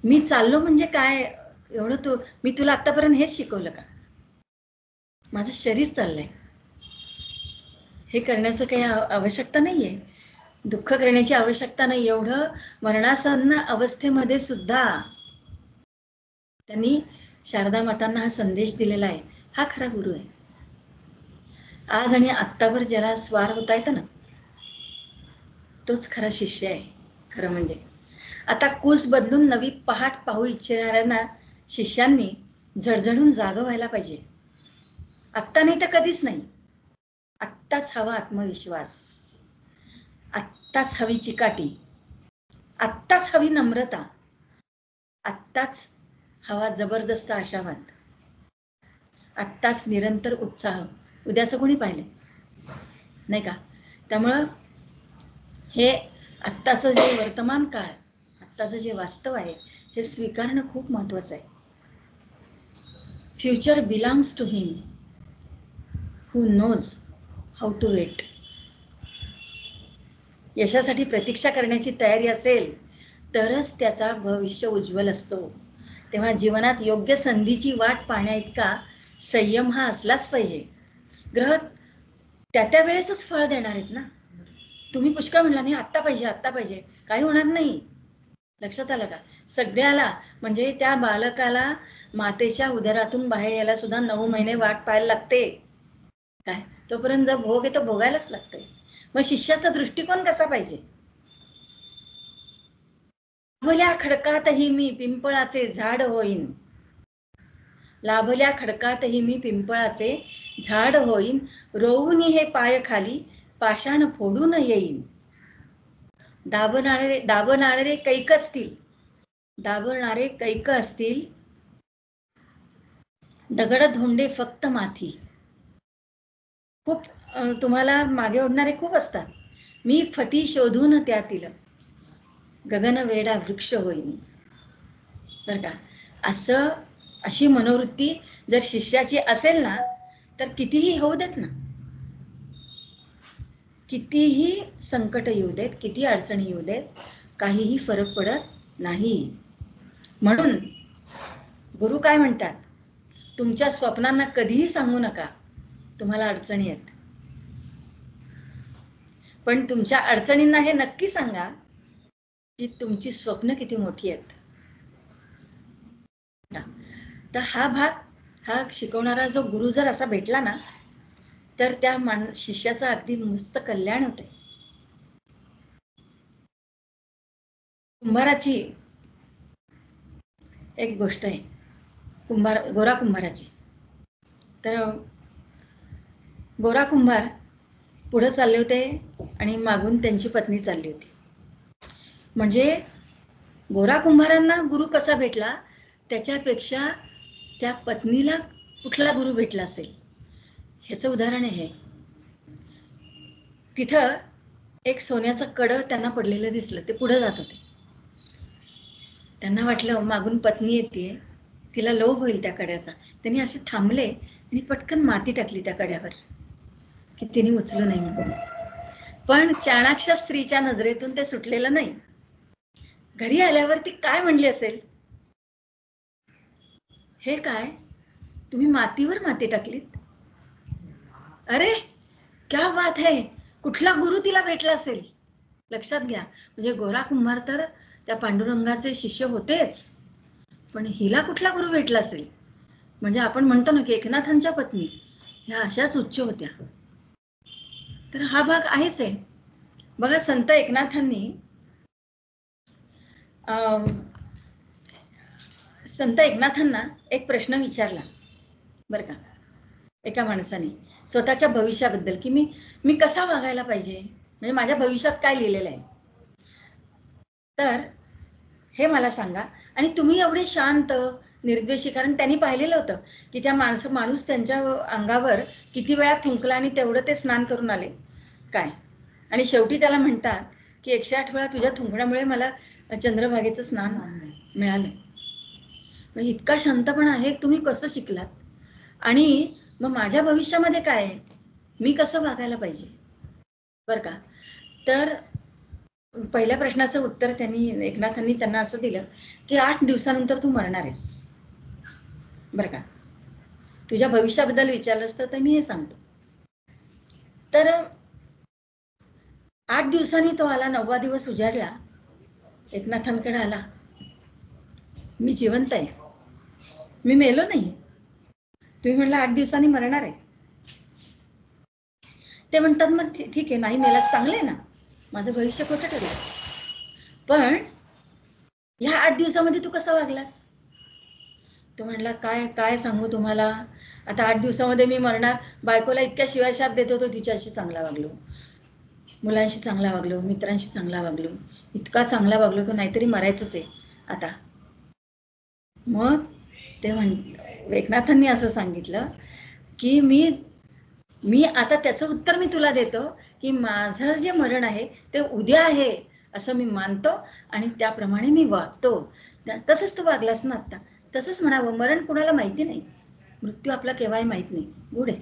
मी चाललो म्हणजे काय, एवढं मी तुला आतापर्यंत हेच शिकवलं का, माझं शरीर चाललंय, हे करण्याचं काही आवश्यकता नाहीये, दुःख करण्याची आवश्यकता नाही. एवढं मरणासन्न अवस्थेमध्ये सुद्धा त्यांनी शारदा मातांना हा संदेश दिलेला आहे. हा खरा गुरु आहे. आज आणि आत्तावर ज्याला स्वार होता येतं ना, तोच खरा शिष्य आहे खरं म्हणजे. आता कूस बदलून नवी पहाट पाहू इच्छिणाऱ्यांना शिष्यांनी झडझडून जागं व्हायला पाहिजे. आत्ता नाही तर कधीच नाही. आत्ताच हवा आत्मविश्वास, आत्ताच हवी चिकाटी, आत्ताच हवी नम्रता, आत्ताच हवा जबरदस्त आशावाद, आत्ताच निरंतर उत्साह. उद्याचं कोणी पाहिलं नाही का? त्यामुळं हे आत्ताचं जे वर्तमान काळ, आत्ताचं जे वास्तव आहे हे स्वीकारणं खूप महत्वाचं आहे. Future belongs to him who knows how to wait. यशासाठी प्रतीक्षा करण्याची तयारी असेल तरच त्याचा भविष्य उज्ज्वल असतो. तेव्हा जीवनात योग्य संधीची वाट पाहण्या इतका संयम हा असलाच पाहिजे. ग्रह त्या वेळेसच फळ देणार आहेत ना. तुम्ही पुष्कळ म्हणला नाही आत्ता पाहिजे आत्ता पाहिजे, काही होणार नाही. लक्षात आलं का? सगळ्याला म्हणजे त्या बालकाला मातेच्या उदरातून बाहेर यायला सुद्धा 9 महिने वाट पाहायला लागते. काय तोपर्यंत जर भोग आहे तर भोगायलाच लागतंय. मग शिष्याचा दृष्टिकोन कसा पाहिजे? लाभल्या खडकातही मी पिंपळाचे झाड होईन, लाभल्या खडकातही मी पिंपळाचे झाड होईन, रोवून हे पाय खाली पाषाण फोडून येईन. दाबणारे कैक असतील, दाबणारे कैक असतील, दगड धोंडे फक्त माथी. खूप तुम्हाला मागे ओढणारे खूप असतात. मी फटी शोधून त्यातील गगन वेडा वृक्ष होईन. बरं का? असं अशी मनोवृत्ती जर शिष्याची असेल ना तर कितीही होऊ देत ना, कितीही संकट येऊ देत, किती अडचणी येऊ देत, काहीही फरक पडत नाही. म्हणून गुरु काय म्हणतात, तुमच्या स्वप्नांना कधीही सांगू नका तुम्हाला अडचणी आहेत, पण तुमच्या अडचणींना हे नक्की सांगा की तुमची स्वप्न किती मोठी आहेत. तर हा भाग, हा शिकवणारा जो गुरु जर असा भेटला ना तर त्या शिष्याचं अगदी मस्त कल्याण होते. कुंभाराची एक गोष्ट आहे, गोरा कुंभाराची. तर गोरा कुंभार पुढे चालले होते आणि मागून त्यांची पत्नी चालली होती. म्हणजे गोरा कुंभारांना गुरु कसा भेटला त्याच्यापेक्षा त्या पत्नीला कुठला गुरु भेटला असेल ह्याचं उदाहरण आहे. तिथं एक सोन्याचं कडं त्यांना पडलेलं दिसलं. ते पुढे जात होते. त्यांना वाटलं मागून पत्नी येते, तिला लोभ होईल त्या कड्याचा. त्यांनी असे थांबले आणि पटकन माती टाकली त्या कड्यावर की तिने उचलू नये म्हणून. पण चाणाक्ष स्त्रीच्या नजरेतून ते सुटलेलं नाही. घरी आल्यावर ती काय म्हणली असेल, हे काय, तुम्ही मातीवर माती टाकलीत? अरे क्या बात है, कुठला गुरु तिला भेटला असेल. लक्षात घ्या, म्हणजे गोरा कुंभार तर त्या पांडुरंगाचे शिष्य होतेच, पण हिला कुठला गुरु भेटला असेल. म्हणजे आपण म्हणतो ना की एकनाथांच्या पत्नी ह्या अशाच उच्च होत्या. तर हा भाग आहेच आहे. बघा, संत एकनाथांनी संत एकनाथांना एक प्रश्न विचारला बरं का, एका माणसाने स्वतःच्या भविष्याबद्दल, की मी कसा वागायला पाहिजे, म्हणजे माझ्या भविष्यात काय लिहिलेलं आहे, तर हे मला सांगा. आणि तुम्ही एवढे शांत निर्द्वेषी, कारण त्यांनी पाहिलेलं होतं की त्या माणूस त्यांच्या अंगावर किती वेळा थुंकला आणि तेवढं ते स्नान करून आले काय, आणि शेवटी त्याला म्हणतात की 108 वेळा तुझ्या थुंकण्यामुळे मला चंद्रभागेचं स्नान मिळालं. इतका शांतपणा आहे, तुम्ही कसं शिकलात? आणि मग माझ्या भविष्यामध्ये काय आहे, मी कसं वागायला पाहिजे बरं का. तर पहिल्या प्रश्नाचं उत्तर एकनाथांनी त्यांना असं दिलं की 8 दिवसानंतर तू मरणार आहेस बरं का. तुझ्या भविष्याबद्दल विचारलं असतं तर मी हे सांगतो. तर 8 दिवसांनी तो आला, 9वा दिवस उजाडला, एकनाथांकडे आला, मी जिवंत आहे, मी मेलो नाही. तुम्ही म्हणला 8 दिवसांनी मरणार आहे. ते म्हणतात मग ठीक आहे, नाही मेलाच चांगलं आहे ना, माझं भविष्य खोटं ठरलं. पण ह्या 8 दिवसामध्ये तू कसा वागलास? तो म्हणला काय काय सांगू तुम्हाला, आता 8 दिवसामध्ये मी मरणार. बायकोला इतक्या शिवाशाप देत होतो, तिच्याशी चांगला वागलो, मुलांशी चांगला वागलो, मित्रांशी चांगला वागलो, इतका चांगला वागलो की नाहीतरी मरायचंच आहे आता. मग ते एकनाथांनी असं सांगितलं की मी आता त्याचं उत्तर मी तुला देतो की माझं जे मरण आहे ते उद्या आहे असं मी मानतो आणि त्याप्रमाणे मी वागतो. तसंच तू वागलास ना आता, तसंच म्हणावं. मरण कुणाला माहिती नाही, मृत्यू आपला केव्हाही माहित नाही, गुढ आहे.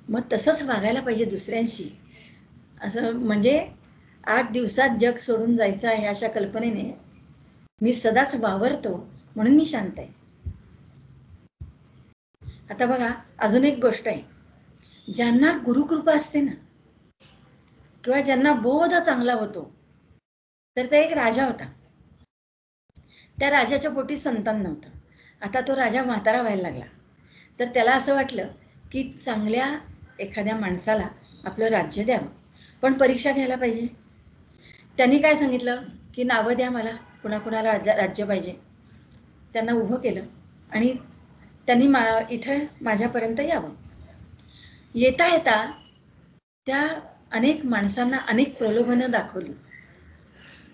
मग तसंच वागायला पाहिजे दुसऱ्यांशी. असं म्हणजे 8 दिवसात जग सोडून जायचं आहे अशा कल्पनेने मी सदाच वावरतो, म्हणून मी शांत आहे. आता बघा, अजून एक गोष्ट आहे, ज्यांना गुरुकृपा असते ना, किंवा ज्यांना बोध चांगला होतो, तर ते एक राजा होता. त्या राजाच्या पोटी संतान नव्हतं. आता तो राजा म्हातारा व्हायला लागला, तर त्याला असं वाटलं की चांगल्या एखाद्या माणसाला आपलं राज्य द्यावं, पण परीक्षा घ्यायला पाहिजे. त्यांनी काय सांगितलं की नावं द्या मला, कुणाकुणाला राज्य पाहिजे. त्यांना उभं केलं आणि त्यांनी इथं माझ्यापर्यंत यावं. येता येता त्या अनेक माणसांना अनेक प्रलोभनं दाखवली.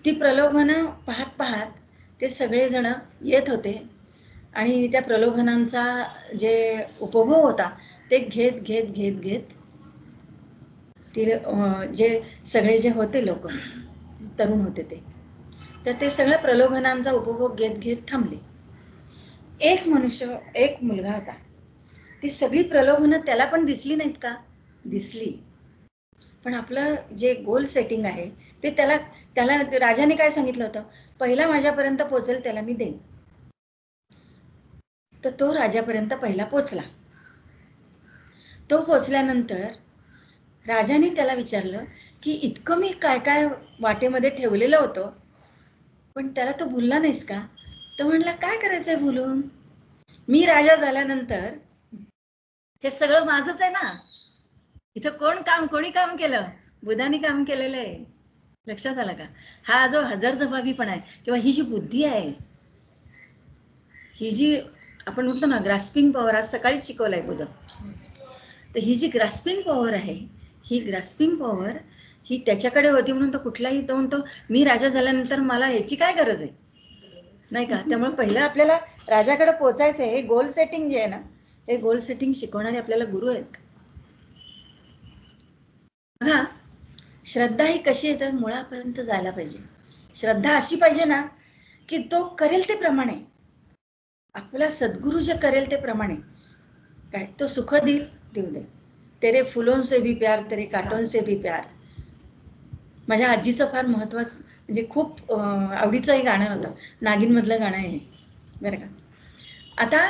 ती प्रलोभनं पाहत पाहत ते सगळेजण येत होते आणि त्या प्रलोभनांचा जे उपभोग होता ते घेत घेत घेत घेत जे सगळे जे होते लोक, तरुण होते ते, तर ते सगळ्या प्रलोभनांचा उपभोग घेत घेत थांबले. एक मुलगा होता, ती सगळी प्रलोभनं त्याला पण दिसली नाहीत का? दिसली. पण आपलं जे गोल सेटिंग आहे ते त्याला राजाने काय सांगितलं होतं, पहिला माझ्यापर्यंत पोहोचेल त्याला मी देईन. तर तो राजापर्यंत पहिला पोचला. तो पोचल्यानंतर राजाने त्याला विचारलं की इतकं मी काय काय वाटेमध्ये ठेवलेलं होतं, पण त्याला तो भुलला नाहीस का? तो म्हणला काय करायचंय भुलून, मी राजा झाल्यानंतर हे सगळं माझंच आहे ना. इथं कोणी काम केलं? बुधाने काम केलेलं आहे. लक्षात आलं का? हा जो हजरजबाबीपणा आहे किंवा ही जी बुद्धी आहे, ही जी आपण म्हणतो ना ग्रास्पिंग पॉवर, आज सकाळीच शिकवलंय बुध. तर ही जी ग्रास्पिंग पॉवर आहे, ही ग्रास्पिंग पॉवर ही त्याच्याकडे होती म्हणून तो कुठलाही तो म्हणतो मी राजा झाल्यानंतर मला ह्याची काय गरज आहे, नाही का? त्यामुळे पहिलं आपल्याला राजाकडे पोचायचं आहे. हे गोल सेटिंग जे आहे ना, हे गोल सेटिंग शिकवणारे आपल्याला गुरु आहेत. बघा, श्रद्धा ही कशी येतं, मुळापर्यंत जायला पाहिजे. श्रद्धा अशी पाहिजे ना की तो करेल ते प्रमाणे, आपला सद्गुरू जे करेल ते प्रमाणे. काय तो सुख देऊ दे, तेरे फुलों से भी प्यार, तेरे कांटों से भी प्यार. माझ्या आजीचं फार महत्वाचं म्हणजे खूप आवडीचं हे गाणं होतं, नागिन मधलं गाणं आहे बरं का. आता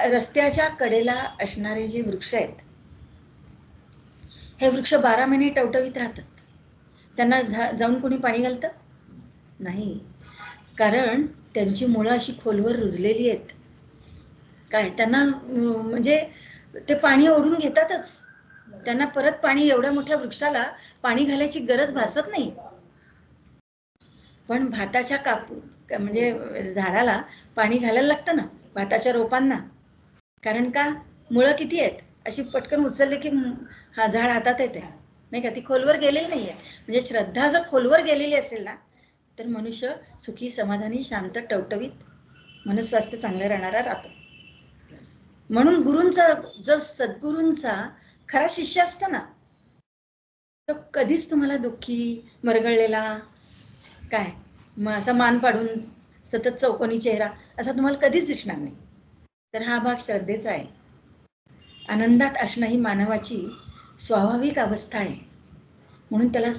रस्त्याच्या कडेला असणारे जे वृक्ष आहेत, हे वृक्ष 12 महिने टवटवीत राहतात. त्यांना जाऊन कोणी पाणी घालतं नाही, कारण त्यांची मुळं अशी खोलवर रुजलेली आहेत. काय त्यांना म्हणजे ते पाणी ओढून घेतातच. त्यांना परत पाणी, एवढ्या मोठ्या वृक्षाला पाणी घालायची गरज भासत नाही. पण भाताच्या म्हणजे झाडाला पाणी घालायला लागतं ना, भाताच्या रोपांना. कारण का, मुळं किती आहेत, अशी पटकन उचलले की हा झाड हातात येते नाही का, ती खोलवर गेलेली नाहीये. म्हणजे श्रद्धा जर खोलवर गेलेली असेल ना, तर मनुष्य सुखी, समाधानी, शांत, टवटवीत, मनस्वास्थ्य चांगलं राहणारा राहतो. म्हणून गुरूंचा, जो सद्गुरूंचा खरा शिष्य असतो ना, तो कधीच तुम्हाला दुःखी, मरगळलेला, काय असा मान पाडून सतत चौकोनी चेहरा असा तुम्हाला कधीच दिसणार नाही. तर हा भाग श्रद्धेचा आहे. आनंदात असणं ही मानवाची स्वाभाविक अवस्था आहे. म्हणून त्याला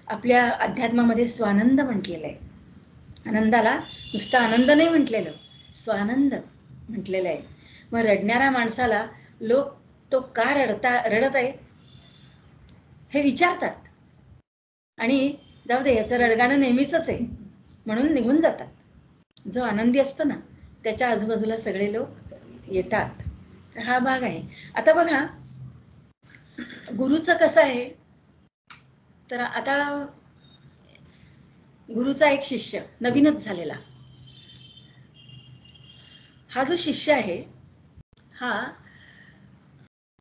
आपल्या अध्यात्मामध्ये स्वानंद म्हटलेलं आहे. आनंदाला नुसता आनंद नाही म्हटलेलं, स्वानंद म्हटलेलं आहे. मग रडणाऱ्या माणसाला लोक तो का रडत आहे हे विचारतात, आणि जाऊ दे याचं रडगाणं नेहमीच आहे म्हणून निघून जातात. जो आनंदी असतो ना, त्याच्या आजूबाजूला सगळे लोक येतात. तर हा भाग आहे. आता बघा गुरुचं कसं आहे, तर आता गुरुचा एक शिष्य नवीनच झालेला, हा जो शिष्य आहे हा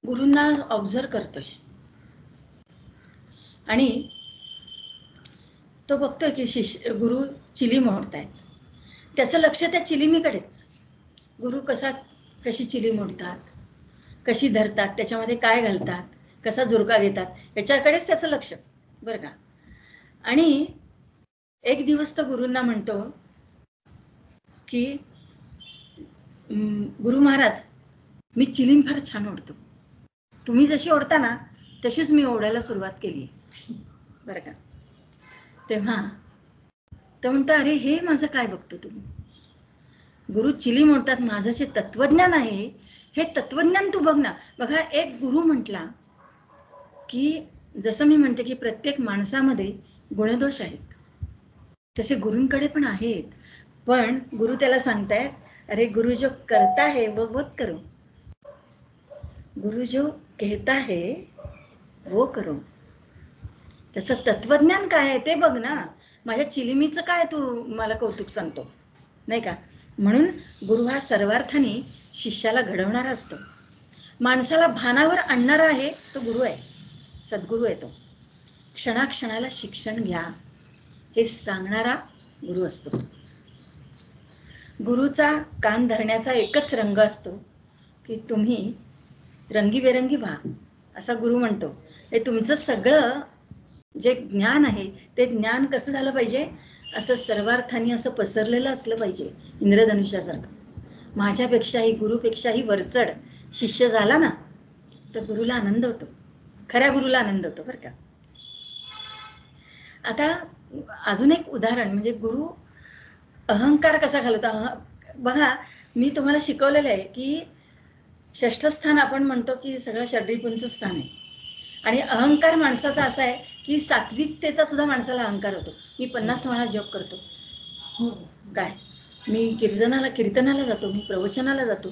गुरूंना ऑब्झर्व करतोय आणि तो बघतोय की गुरु चिली मोडतायत. त्याचं लक्ष त्या चिलिमीकडेच. गुरु कशी चिली मोडतात, कशी धरतात, त्याच्यामध्ये काय घालतात, कसा झुरका देतात, याच्याकडेच त्याचं लक्ष बरं का. आणि एक दिवस तो गुरूंना म्हणतो की गुरु महाराज, मी चिलीम फार छान ओढतो, तुम्ही जशी ओढता ना तशीच मी ओढायला सुरुवात केली बरं का. तेव्हा तो म्हणतो, अरे हे माझं काय बघतो तुम्ही, गुरु चिली म्हणतात, माझं जे तत्वज्ञान आहे हे तत्वज्ञान तू बघ ना. बघा, एक गुरु म्हटला की जसं मी म्हणते की प्रत्येक माणसामध्ये गुणदोष आहेत, तसे गुरूंकडे पण आहेत. पण गुरु त्याला सांगतायत, अरे गुरु जो करता है वो मत करो, गुरु जो कहता है वो करो. त्याचं तत्वज्ञान काय आहे ते बघ ना. माझ्या चिलिमीचं काय तू मला कौतुक सांगतो नाही का. म्हणून गुरु हा सर्वार्थाने शिष्याला घडवणारा असतो. माणसाला भानावर आणणारा आहे तो गुरु आहे, सद्गुरु आहे. तो क्षणाक्षणाला शिक्षण घ्या हे सांगणारा गुरु असतो. गुरुचा कान धरण्याचा एकच रंग असतो की तुम्ही रंगीबेरंगी व्हा, असा गुरु म्हणतो. हे तुमचं सगळं जे ज्ञान आहे ते ज्ञान कसं झालं पाहिजे, असं सर्वार्थाने असं पसरलेलं असलं पाहिजे, इंद्रधनुष्यासारखं. माझ्यापेक्षाही गुरुपेक्षाही वरचढ शिष्य झाला ना तर गुरुला आनंद होतो, खऱ्या गुरुला आनंद होतो बरं का. आता अजून एक उदाहरण म्हणजे गुरु अहंकार कसा घालवता. बघा, मी तुम्हाला शिकवलेलं आहे की षष्ठ स्थान आपण म्हणतो की सगळं षड्रिपूंचं स्थान आहे, आणि अहंकार माणसाचा असा आहे की सात्विकतेचा सुद्धा माणसाला अहंकार होतो. मी 50 वेळा जप करतो, काय मी कीर्तनाला जातो, मी प्रवचनाला जातो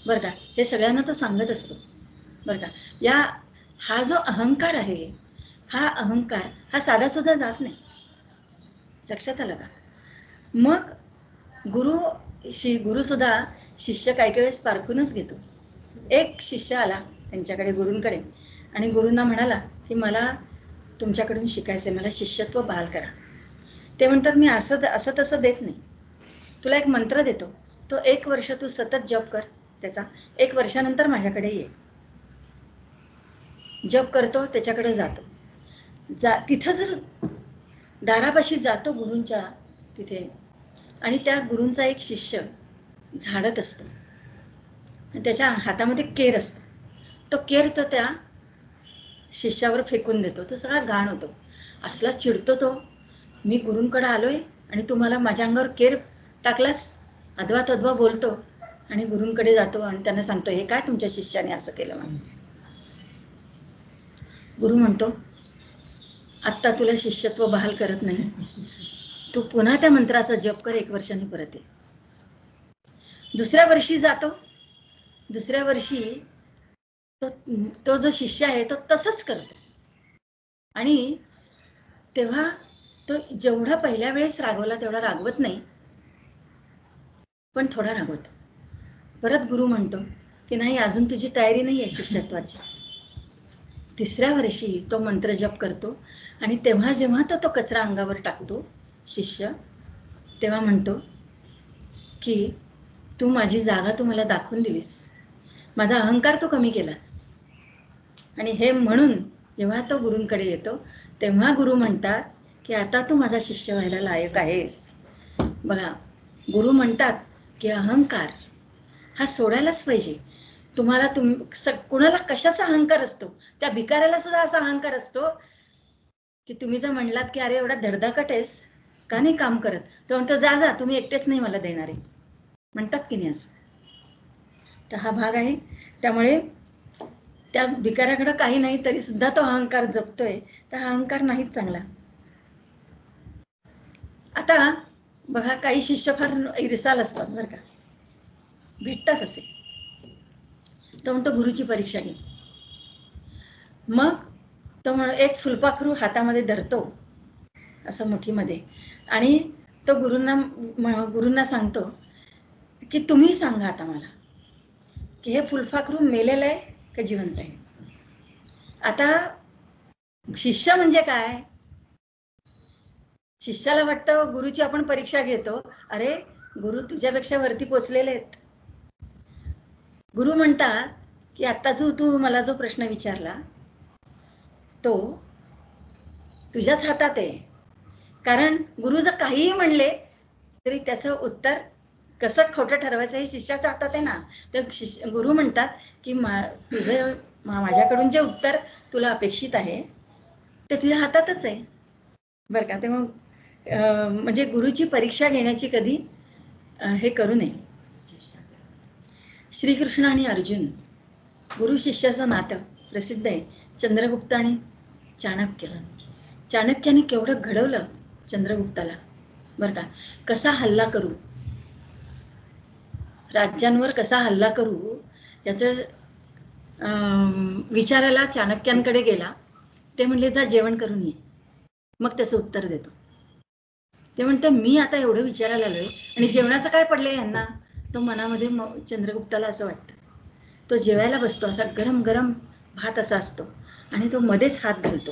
बरं का, हे सगळ्यांना तो सांगत असतो बरं का. हा जो अहंकार आहे, हा अहंकार हा साधा सुद्धा जात नाही, लक्षात आलं का. मग गुरु सुद्धा शिष्य काही वेळेस पारखूनच घेतो. एक शिष्य आला त्यांच्याकडे गुरूंकडे आणि गुरूंना म्हणाला की मला तुमच्याकडून शिकायचंय, मला शिष्यत्व बहाल करा. ते म्हणतात, मी असं तसं देत नाही, तुला एक मंत्र देतो, तो 1 वर्ष तू सतत जप कर, त्याचा 1 वर्षानंतर माझ्याकडे ये. जप करतो, त्याच्याकडे जातो, तिथं जर दारापाशी जातो गुरूंच्या तिथे, आणि त्या गुरूंचा एक शिष्य झाडत असतो आणि त्याच्या हातामध्ये केर असतो. तो केर तो त्या शिष्यावर फेकून देतो. तो सगळा घाण होतो. असला चिडतो तो, मी गुरूंकडे आलोय आणि तुम्हाला माझ्या अंगावर केर टाकलास, अदवा तद्वा बोलतो आणि गुरूंकडे जातो आणि त्यांना सांगतो हे काय तुमच्या शिष्याने असं केलं म्हणून. गुरु म्हणतो आत्ता तुला शिष्यत्व बहाल करत नाही, तू पुन्हा त्या मंत्राचा जप कर, 1 वर्षांनी परत ये. दुसऱ्या वर्षी जातो. दुसऱ्या वर्षी तो जो शिष्य आहे तो तसंच करतो आणि तेव्हा तो जेवढा पहिल्या वेळेस रागवला तेवढा रागवत नाही, पण थोडा रागवतो. परत गुरु म्हणतो की नाही, अजून तुझी तयारी नाही आहे शिष्यत्वाची. तिसऱ्या वर्षी तो मंत्र जप करतो आणि तेव्हा जेव्हा तो कचरा अंगावर टाकतो शिष्य, तेव्हा म्हणतो की तू माझी जागा तू मला दाखवून दिलीस, माझा अहंकार तू कमी केलास. आणि हे म्हणून जेव्हा तो गुरूंकडे येतो तेव्हा गुरु म्हणतात की आता तू माझा शिष्य व्हायला लायक आहेस. बघा, गुरु म्हणतात की अहंकार हा सोडायलाच पाहिजे. तुम्हाला कुणाला कशाचा अहंकार असतो, त्या भिकाऱ्याला सुद्धा असा अहंकार असतो की तुम्ही जर म्हणलात की अरे एवढा धडधाकट आहेस का नाही काम करत, तर म्हणतो जा जा, तुम्ही एकटेच नाही मला देणारे, म्हणतात की नाही असं. तर हा भाग आहे. त्यामुळे त्या भिकाऱ्याकडे काही नाही तरी सुद्धा तो अहंकार जपतोय, तर हा अहंकार नाहीच चांगला. आता बघा, काही शिष्य फार इरसाल असतात बरं का, भेटतात असे. तो म्हणतो गुरुची परीक्षा घे. मग तो एक फुलपाखरू हातामध्ये धरतो असं मुठीमध्ये आणि तो गुरूंना सांगतो की तुम्ही सांगा आता मला की हे फुलपाखरू मेलेलं आहे का जिवंत आहे. आता शिष्य म्हणजे काय, शिष्याला वाटतं गुरुची आपण परीक्षा घेतो, अरे गुरु तुझ्यापेक्षा वरती पोचलेले आहेत. गुरु म्हणतात की आता तू मला जो प्रश्न विचारला तो तुझ्याच हातात आहे. कारण गुरु जर काहीही म्हणले तरी त्याचं उत्तर कसं खोटं ठरवायचं हे शिष्याच्या हातात आहे ना. तर गुरु म्हणतात की तुझं माझ्याकडून जे उत्तर तुला अपेक्षित आहे ते तुझ्या हातातच आहे बरं का. तेव्हा म्हणजे गुरुची परीक्षा घेण्याची कधी हे करू नये. श्रीकृष्ण आणि अर्जुन, गुरु शिष्याचं नातं प्रसिद्ध आहे. चंद्रगुप्त आणि चाणक्य. चाणक्याने केवढं घडवलं चंद्रगुप्ताला बरं का. कसा हल्ला करू, राज्यांवर कसा हल्ला करू याचं विचारायला चाणक्यांकडे गेला. ते म्हणले जा जेवण करून ये. मग त्याचं उत्तर देतो. ते म्हणते मी आता एवढं विचारायला आलोय आणि जेवणाचं काय पडलंय यांना. तो मनामध्ये चंद्रगुप्ताला असं वाटतं. तो जेवायला बसतो, असा गरम गरम भात असा असतो आणि तो मध्येच हात घालतो.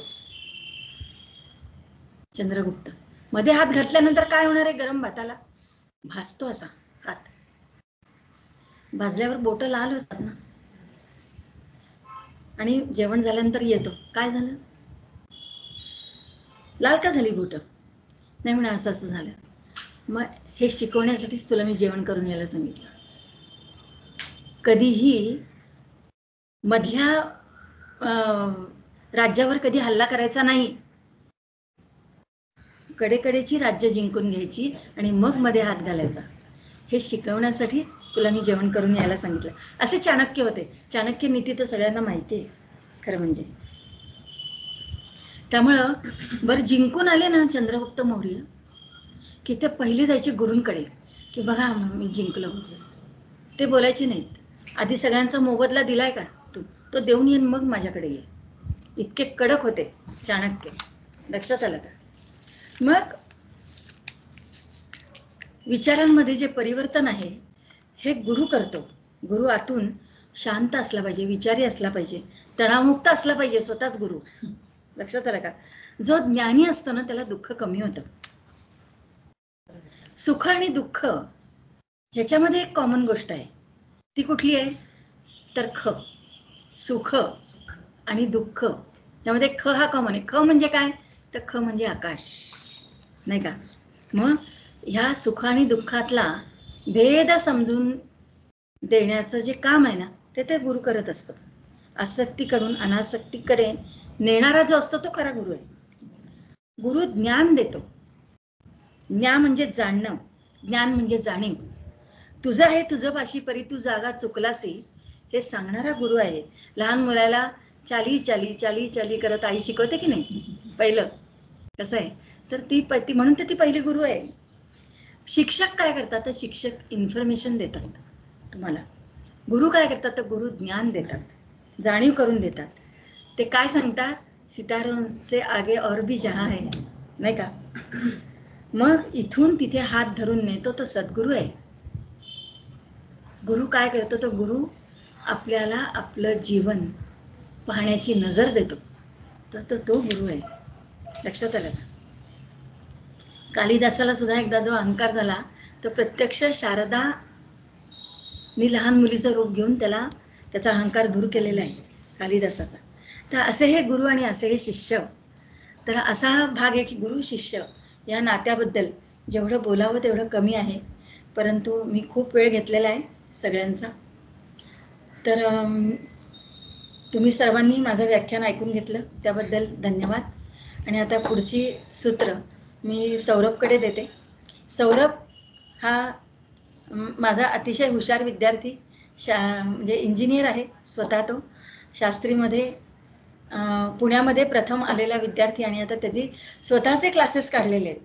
चंद्रगुप्त मध्ये हात घातल्यानंतर काय होणार आहे, गरम भाताला भाजतो असा हात. भाजल्यावर बोटं लाल होतात ना. आणि जेवण झाल्यानंतर येतो, काय झालं, लाल का झाली बोटं. नाही म्हणा असं असं झालं. मग हे शिकवण्यासाठीच तुला मी जेवण करून यायला सांगितलं. कधीही मधल्या राज्यावर कधी हल्ला करायचा नाही. कडेकडेची राज्य जिंकून घ्यायची आणि मग मध्ये हात घालायचा. हे शिकवण्यासाठी तुला मी जेवण करून यायला सांगितलं. असे चाणक्य होते. चाणक्य नीती तर सगळ्यांना माहिती आहे खरं म्हणजे. त्यामुळं बरं जिंकून आले ना चंद्रगुप्त मौर्य की ते पहिले जायचे गुरूंकडे की बघा मी जिंकलो. ते बोलायचे नाहीत, आधी सगळ्यांचा मोबदला दिलाय का तू, तो देऊन येईन मग माझ्याकडे ये. इतके कडक होते चाणक्य. लक्षात आलं का. मग विचारांमध्ये जे परिवर्तन आहे हे गुरु करतो. गुरु आतून शांत असला पाहिजे, विचारी असला पाहिजे, तणावमुक्त असला पाहिजे स्वतःच गुरु. लक्षात आलं का. जो ज्ञानी असतो ना त्याला दुःख कमी होतं. सुख आणि दुःख ह्याच्यामध्ये एक कॉमन गोष्ट आहे. ती कुठली आहे तर ख. सुख आणि दुःख यामध्ये ख हा कॉमन आहे. ख म्हणजे काय तर ख म्हणजे आकाश, नाही का. मग ह्या सुख आणि दुःखातला भेद समजून देण्याचं जे काम आहे ना ते गुरु करत असतं. आसक्तीकडून अनासक्तीकडे नेणारा जो असतो तो खरा गुरु आहे. गुरु ज्ञान देतो. ज्ञान म्हणजे जाणणं, ज्ञान म्हणजे जाणीव. तुझं आहे तुझं पाशी परी तू जागा चुकलासी हे सांगणारा गुरु आहे. लहान मुलाला चाली चाली चाली चाली करत आई शिकवते की नाही पहिलं, कसं आहे तर ती म्हणून तर ती पहिली गुरु आहे. शिक्षक काय करतात तर शिक्षक इन्फॉर्मेशन देतात तुम्हाला. गुरु काय करतात तर गुरु ज्ञान देतात, जाणीव करून देतात. ते काय सांगतात, सितारों से आगे और भी जहां है, नाही का. मग इथून तिथे हात धरून नेतो तो सद्गुरू आहे. गुरु काय करतो तर गुरु आपल्याला आपलं जीवन पाहण्याची नजर देतो, तर तो गुरु आहे. लक्षात आलं का. कालिदासाला सुद्धा एकदा जो अहंकार झाला तर प्रत्यक्ष शारदा मी लहान मुलीचं रूप घेऊन त्याचा अहंकार दूर केलेला आहे कालिदासाचा. तर असे हे गुरु आणि असे हे शिष्य. तर असा हा भाग आहे की गुरु शिष्य या नात्याबद्दल जेवढं बोलावं तेवढं कमी आहे, परंतु मी खूप वेळ घेतलेला आहे सगळ्यांचा. तर तुम्ही सर्वांनी माझं व्याख्यान ऐकून घेतलं त्याबद्दल धन्यवाद. आणि आता पुढची सूत्र मी सौरभकडे देते. सौरभ हा माझा अतिशय हुशार विद्यार्थी, म्हणजे इंजिनियर आहे स्वतः. तो शास्त्रीमध्ये पुण्यामध्ये प्रथम आलेला विद्यार्थी आणि आता त्याची स्वतःचे क्लासेस काढलेले आहेत.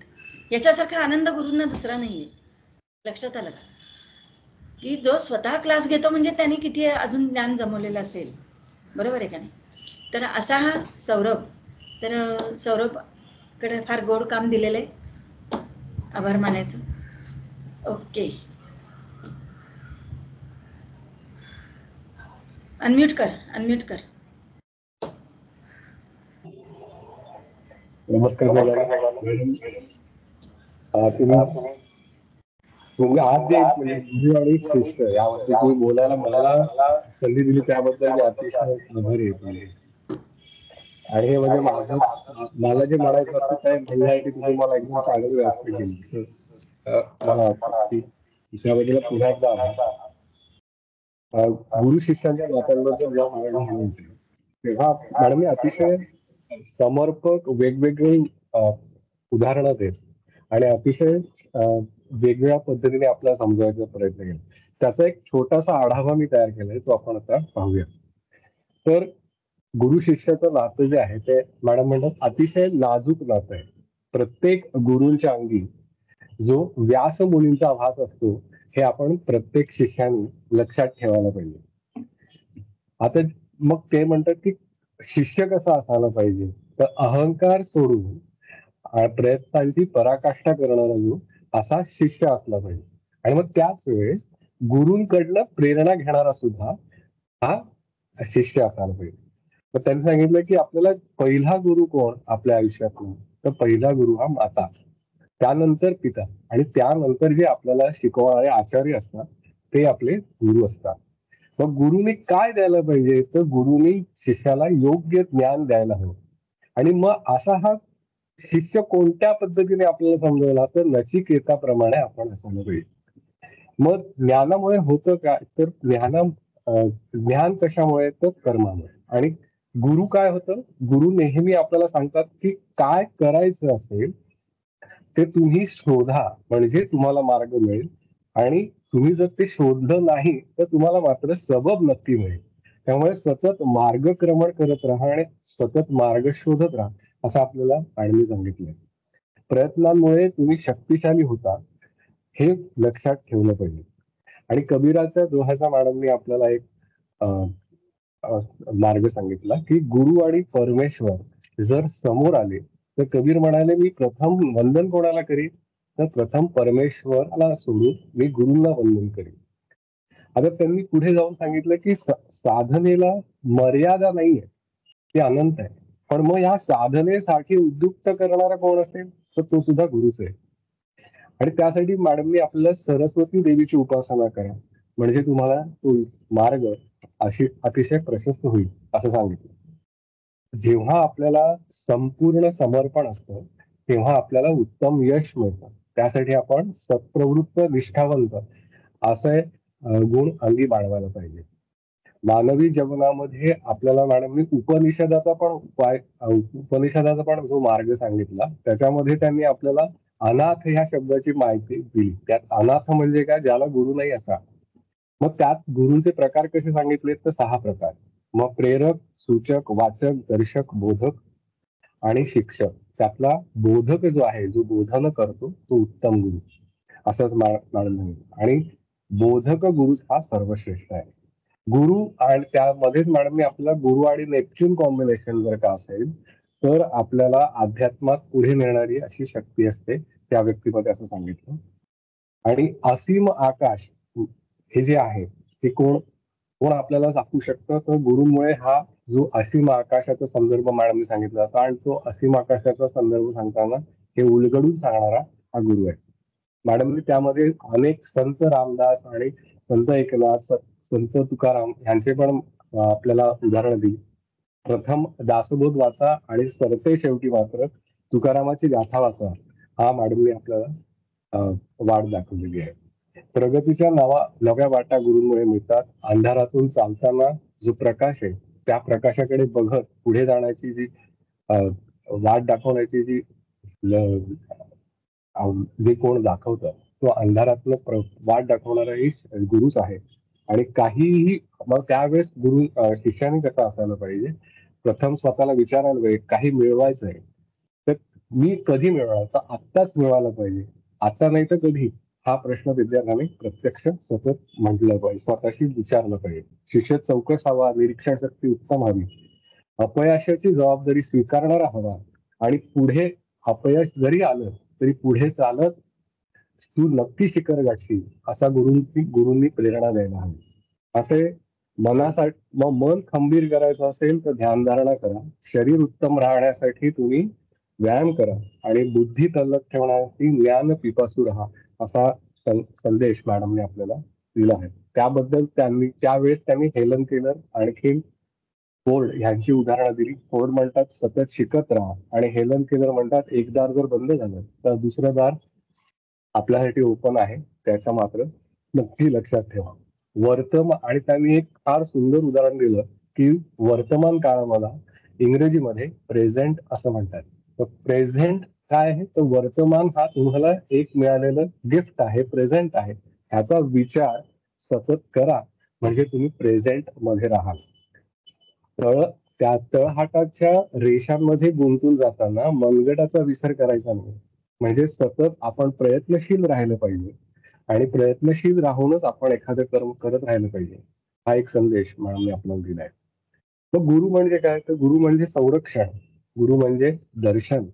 याच्यासारखा आनंद गुरूंना दुसरा नाही आहे. लक्षात आलं का की जो स्वतः क्लास घेतो म्हणजे त्याने किती अजून ज्ञान जमवलेलं असेल, बरोबर आहे का नाही. तर असा हा सौरभ. तर सौरभकडे फार गोड काम दिलेलं आहे, आभार मानायचं. ओके, अनम्यूट कर. नमस्कार सगळ्यांना. तुम्ही आज जे म्हणजे गुरु आणि शिष्य यावरती तुम्ही बोलायला मला संधी दिली त्याबद्दल मी अतिशय आभारी आहे. आणि हे म्हणजे मला जे म्हणायचं असतं ते म्हणण्यासाठी तुम्ही मला एकदम चांगली व्यासपीठ दिली. मला वाटतं की त्याबद्दल पुन्हा एकदा गुरु शिष्यांच्या नात्यांबद्दल जेव्हा मॅडम म्हणते तेव्हा मॅडम मी अतिशय समर्पक वेगवेगळी उदाहरणं देत आणि अतिशय वेगवेगळ्या पद्धतीने आपल्याला समजवायचा प्रयत्न केला. त्याचा एक छोटासा आढावा मी तयार केलाय, तो आपण आता पाहूया. तर गुरु शिष्याचं नातं जे आहे ते मॅडम म्हणतात अतिशय नाजूक नातं आहे. प्रत्येक गुरूंच्या अंगी जो व्यास मुलींचा भास असतो हे आपण प्रत्येक शिष्याने लक्षात ठेवायला पाहिजे. आता मग ते म्हणतात की शिष्य कसा असायला पाहिजे, तर अहंकार सोडून प्रयत्नांची पराकाष्ठा करणारा जो असा शिष्य असला पाहिजे. आणि मग त्याच वेळेस गुरूंकडनं प्रेरणा घेणारा सुद्धा हा शिष्य असायला पाहिजे. तर त्यांनी सांगितलं की आपल्याला पहिला गुरु कोण आपल्या आयुष्यातला, तर पहिला गुरु हा माता, त्यानंतर पिता आणि त्यानंतर जे आपल्याला शिकवणारे आचार्य असतात ते आपले गुरु असतात. मग गुरुनी काय द्यायला पाहिजे, तर गुरुनी शिष्याला योग्य ज्ञान द्यायला हवं. आणि मग असा हा शिष्य कोणत्या पद्धतीने आपल्याला समजवला, तर नचिकेताप्रमाणे आपण असायला पाहिजे. मग ज्ञानामुळे होतं काय, तर ज्ञान कशामुळे, तर कर्मामुळे. आणि गुरु काय होतं, गुरु नेहमी आपल्याला सांगतात की काय करायचं असेल ते तुम्ही शोधा म्हणजे तुम्हाला मार्ग मिळेल. आणि तुम्ही जर ते शोधलं नाही तर तुम्हाला मात्र सबब नक्की मिळेल. त्यामुळे सतत मार्गक्रमण करत राहा आणि सतत मार्ग शोधत राहा असं आपल्याला मॅडमनी सांगितलंय. प्रयत्नांमुळे तुम्ही शक्तिशाली होता हे लक्षात ठेवलं पाहिजे. आणि कबीराच्या दोह्याचा मॅडमनी आपल्याला एक मार्ग सांगितला की गुरु आणि परमेश्वर जर समोर आले तर कबीर म्हणाले मी प्रथम वंदन कोणाला करीन, तर प्रथम परमेश्वराला सोडून मी गुरूंना वंदन करीन. आता त्यांनी पुढे जाऊन सांगितलं की साधनेला मर्यादा नाहीये, ती अनंत आहे. पण मग या साधनेसाठी उद्युक्त करणारा कोण असेल, तर तो सुद्धा गुरुच आहे. आणि त्यासाठी मॅडमनी आपल्याला सरस्वती देवीची उपासना करा म्हणजे तुम्हाला तो मार्ग अतिशय प्रशस्त होईल असं सांगितलं. जेव्हा आपल्याला संपूर्ण समर्पण असतं तेव्हा आपल्याला उत्तम यश मिळतं. त्यासाठी आपण सत्प्रवृत्त निष्ठावंत असं गुण अंगी बाळगायला पाहिजे. मानवी जीवनामध्ये आपल्याला मॅडमनी उपनिषदाचा पण जो मार्ग सांगितला त्याच्यामध्ये त्यांनी आपल्याला अनाथ ह्या शब्दाची माहिती दिली. त्यात अनाथ म्हणजे काय, ज्याला गुरु नाही असा. मग त्यात गुरुचे प्रकार कसे सांगितले तर 6 प्रकार. मग प्रेरक, सूचक, वाचक, दर्शक, बोधक आणि शिक्षक. त्यातला बोधक जो आहे, जो बोधन करतो तो उत्तम गुरु असंच मॅडम म्हणे. आणि बोधक गुरु हा सर्वश्रेष्ठ आहे. गुरु आणि त्यामध्येच मॅडमने आपल्याला गुरु आणि नेपच्यून कॉम्बिनेशन जर का असेल तर आपल्याला अध्यात्मात पुढे नेणारी अशी शक्ती असते त्या व्यक्तीमध्ये असं सांगितलं. आणि असीम आकाश हे जे आहे ते कोण कोण आपल्याला दाखवू शकतं तर गुरुमुळे हा जो असीम आकाशाचा संदर्भ मॅडमने सांगितला होता आणि तो असीम आकाशाचा संदर्भ सांगताना हे उलगडून सांगणारा हा गुरु आहे. मॅडमने त्यामध्ये अनेक संत रामदास आणि संत एकनाथ, संत तुकाराम यांचे पण आपल्याला उदाहरणं दिली. प्रथम दासबोध वाचा आणि सरते शेवटी मात्र तुकारामाची गाथा वाचा हा मॅडमने आपल्याला वाट दाखवलेली आहे. प्रगतीच्या नव्या वाटा गुरूंमुळे मिळतात. अंधारातून चालताना जो प्रकाश आहे त्या प्रकाशाकडे बघत पुढे जाण्याची जी वाट दाखवण्याची जी जे कोण दाखवतं तो अंधारातलं वाट दाखवणाराही गुरुच आहे. आणि काहीही मग त्यावेळेस गुरु शिष्याने कसं असायला पाहिजे, प्रथम स्वतःला विचारायला पाहिजे काही मिळवायचं आहे तर मी कधी मिळवणार, तर आत्ताच मिळवायला पाहिजे, आता नाही तर कधी, हा प्रश्न विद्यार्थ्यांनी प्रत्यक्ष सतत म्हटलं पाहिजे, स्वतःशी विचारलं पाहिजे. शिष्य चौकस हवा, निरीक्षण शक्ती उत्तम हवी, अपयशाची जबाबदारी स्वीकारणारा हवा आणि पुढे अपयश जरी आलं तरी पुढे चालत तू नक्की शिखर गाठशील असा गुरूंनी प्रेरणा द्यायला हवी. असे मनासाठी मग मन खंबीर करायचं असेल तर ध्यानधारणा करा. शरीर उत्तम राहण्यासाठी तुम्ही व्यायाम करा आणि बुद्धी तल्लख ठेवण्यासाठी ज्ञान पिपासू राहा असा संदेश मॅडमने आपल्याला दिला आहे. त्याबद्दल त्यावेळेस त्यांनी हेलन केलर आणखी फोर्ड यांची उदाहरणं दिली. फोर्ड म्हणतात सतत शिकत राहा आणि हेलन केलर म्हणतात एक दार जर बंद झालं तर दुसरं दार आपल्यासाठी ओपन आहे, त्याचा मात्र नक्की लक्षात ठेवा. आणि त्यांनी एक फार सुंदर उदाहरण दिलं की वर्तमान काळामध्ये इंग्रजीमध्ये प्रेझेंट असं म्हणतात. तर प्रेझेंट काय आहे, तर वर्तमान हा तुम्हाला एक मिळालेलं गिफ्ट आहे, प्रेझेंट आहे. ह्याचा विचार सतत करा म्हणजे तुम्ही प्रेझेंट मध्ये राहाल. त्या तळहाटाच्या रेषांमध्ये गुंतून जाताना मनगटाचा विसर करायचा नाही. म्हणजे सतत आपण प्रयत्नशील राहिलं पाहिजे आणि प्रयत्नशील राहूनच आपण एखादं कर्म करत राहिलं पाहिजे. हा एक संदेश मॅडमने आपल्याला दिलाय. मग गुरु म्हणजे काय, तर गुरु म्हणजे संरक्षण, गुरु म्हणजे दर्शन.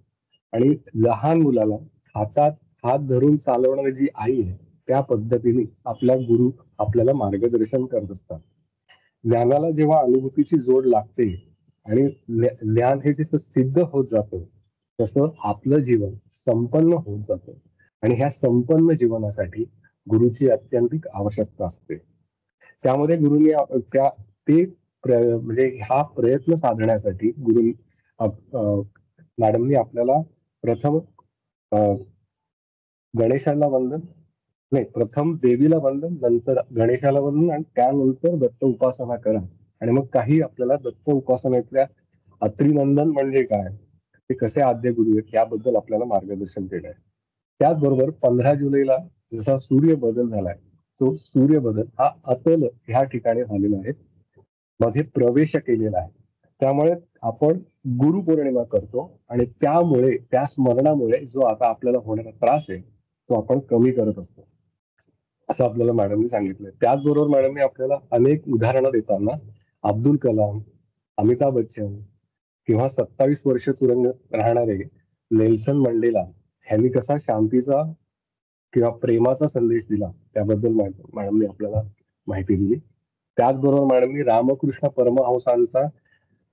आणि लहान मुलाला हातात हात धरून चालवणारी जी आई आहे त्या पद्धतीने आपला गुरु आपल्याला मार्गदर्शन करत असतात. ज्ञानाला जेव्हा अनुभूतीची जोड लागते आणि ज्ञान हे जसं सिद्ध होत जातं तसं आपलं जीवन संपन्न होत जातं. आणि ह्या संपन्न जीवनासाठी गुरुची अत्यंतिक आवश्यकता असते. त्यामध्ये गुरुनी म्हणजे हा प्रयत्न साधण्यासाठी मॅडमनी आपल्याला प्रथम गणेशाला वंदन नाही, प्रथम देवीला वंदन, नंतर गणेशाला वंदन आणि त्यानंतर दत्त उपासना करा. आणि मग काही आपल्याला दत्त उपासनेतल्या अत्रिनंदन म्हणजे काय, ते कसे आद्य गुरु आहेत याबद्दल आपल्याला मार्गदर्शन केलं आहे. त्याचबरोबर 15 जुलैला जसा सूर्य बदल झालाय तो सूर्य बदल हा अतल ह्या ठिकाणी झालेला आहे, मध्ये प्रवेश केलेला आहे. त्यामुळे आपण गुरुपौर्णिमा करतो आणि त्यामुळे त्या स्मरणामुळे जो आता आपल्याला होणारा त्रास आहे तो आपण कमी करत असतो असं आपल्याला मॅडमनी सांगितलंय. त्याचबरोबर मॅडमनी आपल्याला अनेक उदाहरणं देताना अब्दुल कलाम, अमिताभ बच्चन किंवा 27 वर्ष तुरुंगात राहणारे नेल्सन मंडेला ह्यांनी कसा शांतीचा किंवा प्रेमाचा संदेश दिला त्याबद्दल मॅडमने आपल्याला माहिती दिली. त्याचबरोबर मॅडमनी रामकृष्ण परमहंसांचा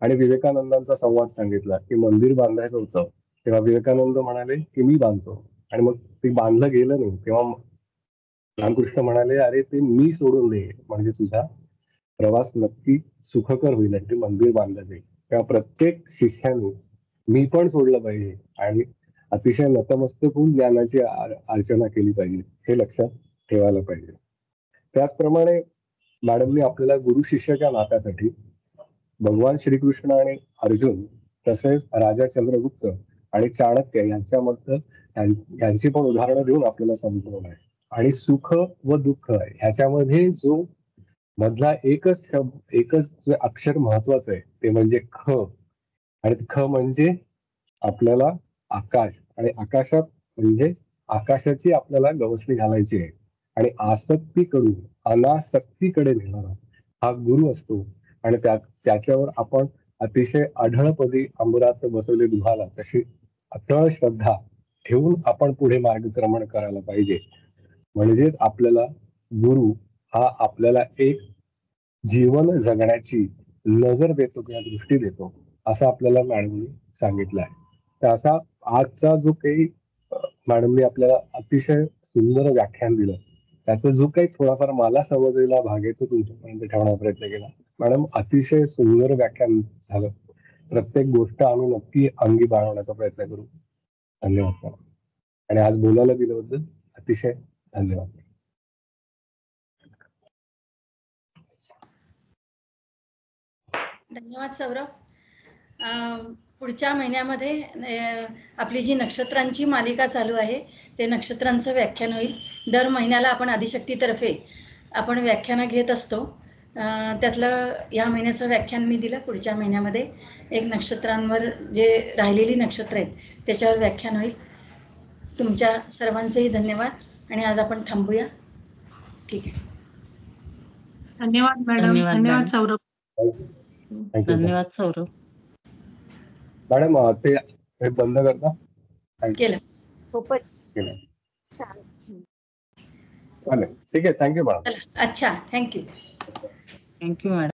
आणि विवेकानंदांचा संवाद सांगितला की मंदिर बांधायचं होतं तेव्हा विवेकानंद म्हणाले की मी बांधतो आणि मग ते बांधलं गेलं नाही तेव्हा रामकृष्ण म्हणाले अरे ते मी सोडून दे म्हणजे तुझा प्रवास नक्की सुखकर होईल आणि ते मंदिर बांधलं जाईल. तेव्हा प्रत्येक शिष्याने मी पण सोडलं पाहिजे आणि अतिशय नतमस्तक होऊन ज्ञानाची अर्चना केली पाहिजे हे लक्षात ठेवायला पाहिजे. त्याचप्रमाणे मॅडमनी आपल्याला गुरु शिष्याच्या नात्यासाठी भगवान श्रीकृष्ण आणि अर्जुन तसेच राजा चंद्रगुप्त आणि चाणक्य यांची पण उदाहरणं देऊन आपल्याला समजवलं आहे. आणि सुख व दुःख ह्याच्यामध्ये जो मधला एकच जे अक्षर महत्वाचं आहे ते म्हणजे ख. आणि ख म्हणजे आपल्याला आकाश, आणि आकाशात म्हणजे आकाशाची आपल्याला गवसणी घालायची आहे. आणि आसक्तीकडून अनासक्तीकडे नेणारा हा गुरु असतो. आणि त्याच्यावर आपण अतिशय आढळपदी अंबरात बसवले दुहाला तशी अटळ श्रद्धा ठेवून आपण पुढे मार्गक्रमण करायला पाहिजे. म्हणजेच आपल्याला गुरु हा आपल्याला एक जीवन जगण्याची नजर देतो किंवा दृष्टी देतो असं आपल्याला मॅडमनी सांगितलं आहे. तर असा आजचा जो काही मॅडमनी आपल्याला अतिशय सुंदर व्याख्यान दिलं, त्याचा जो काही थोडाफार मला समजलेला भाग आहे तो तुमच्यापर्यंत ठेवण्याचा प्रयत्न केला. मॅडम, अतिशय सुंदर व्याख्यान झालं. प्रत्येक गोष्ट आम्ही नक्की अंगी बाळगण्याचा प्रयत्न करू. धन्यवाद मॅडम. आणि आज बोलायला दिल्याबद्दल अतिशय धन्यवाद. धन्यवाद सौरभ. पुढच्या महिन्यामध्ये आपली जी नक्षत्रांची मालिका चालू आहे ते नक्षत्रांचं व्याख्यान होईल. दर महिन्याला आपण आदिशक्तीतर्फे आपण व्याख्यानं घेत असतो. त्यातलं या महिन्याचं व्याख्यान मी दिलं. पुढच्या महिन्यामध्ये एक नक्षत्रांवर जे राहिलेली नक्षत्र आहेत त्याच्यावर व्याख्यान होईल. तुमच्या सर्वांचेही धन्यवाद. आणि आज आपण थांबूया. ठीक आहे. धन्यवाद मॅडम. धन्यवाद सौरभ. धन्यवाद सौरभ. मॅडम, ते बंद करता. केलं. केलं. चालेल. ठीक आहे. Thank you madam. अच्छा, थँक्यू. Thank you madam.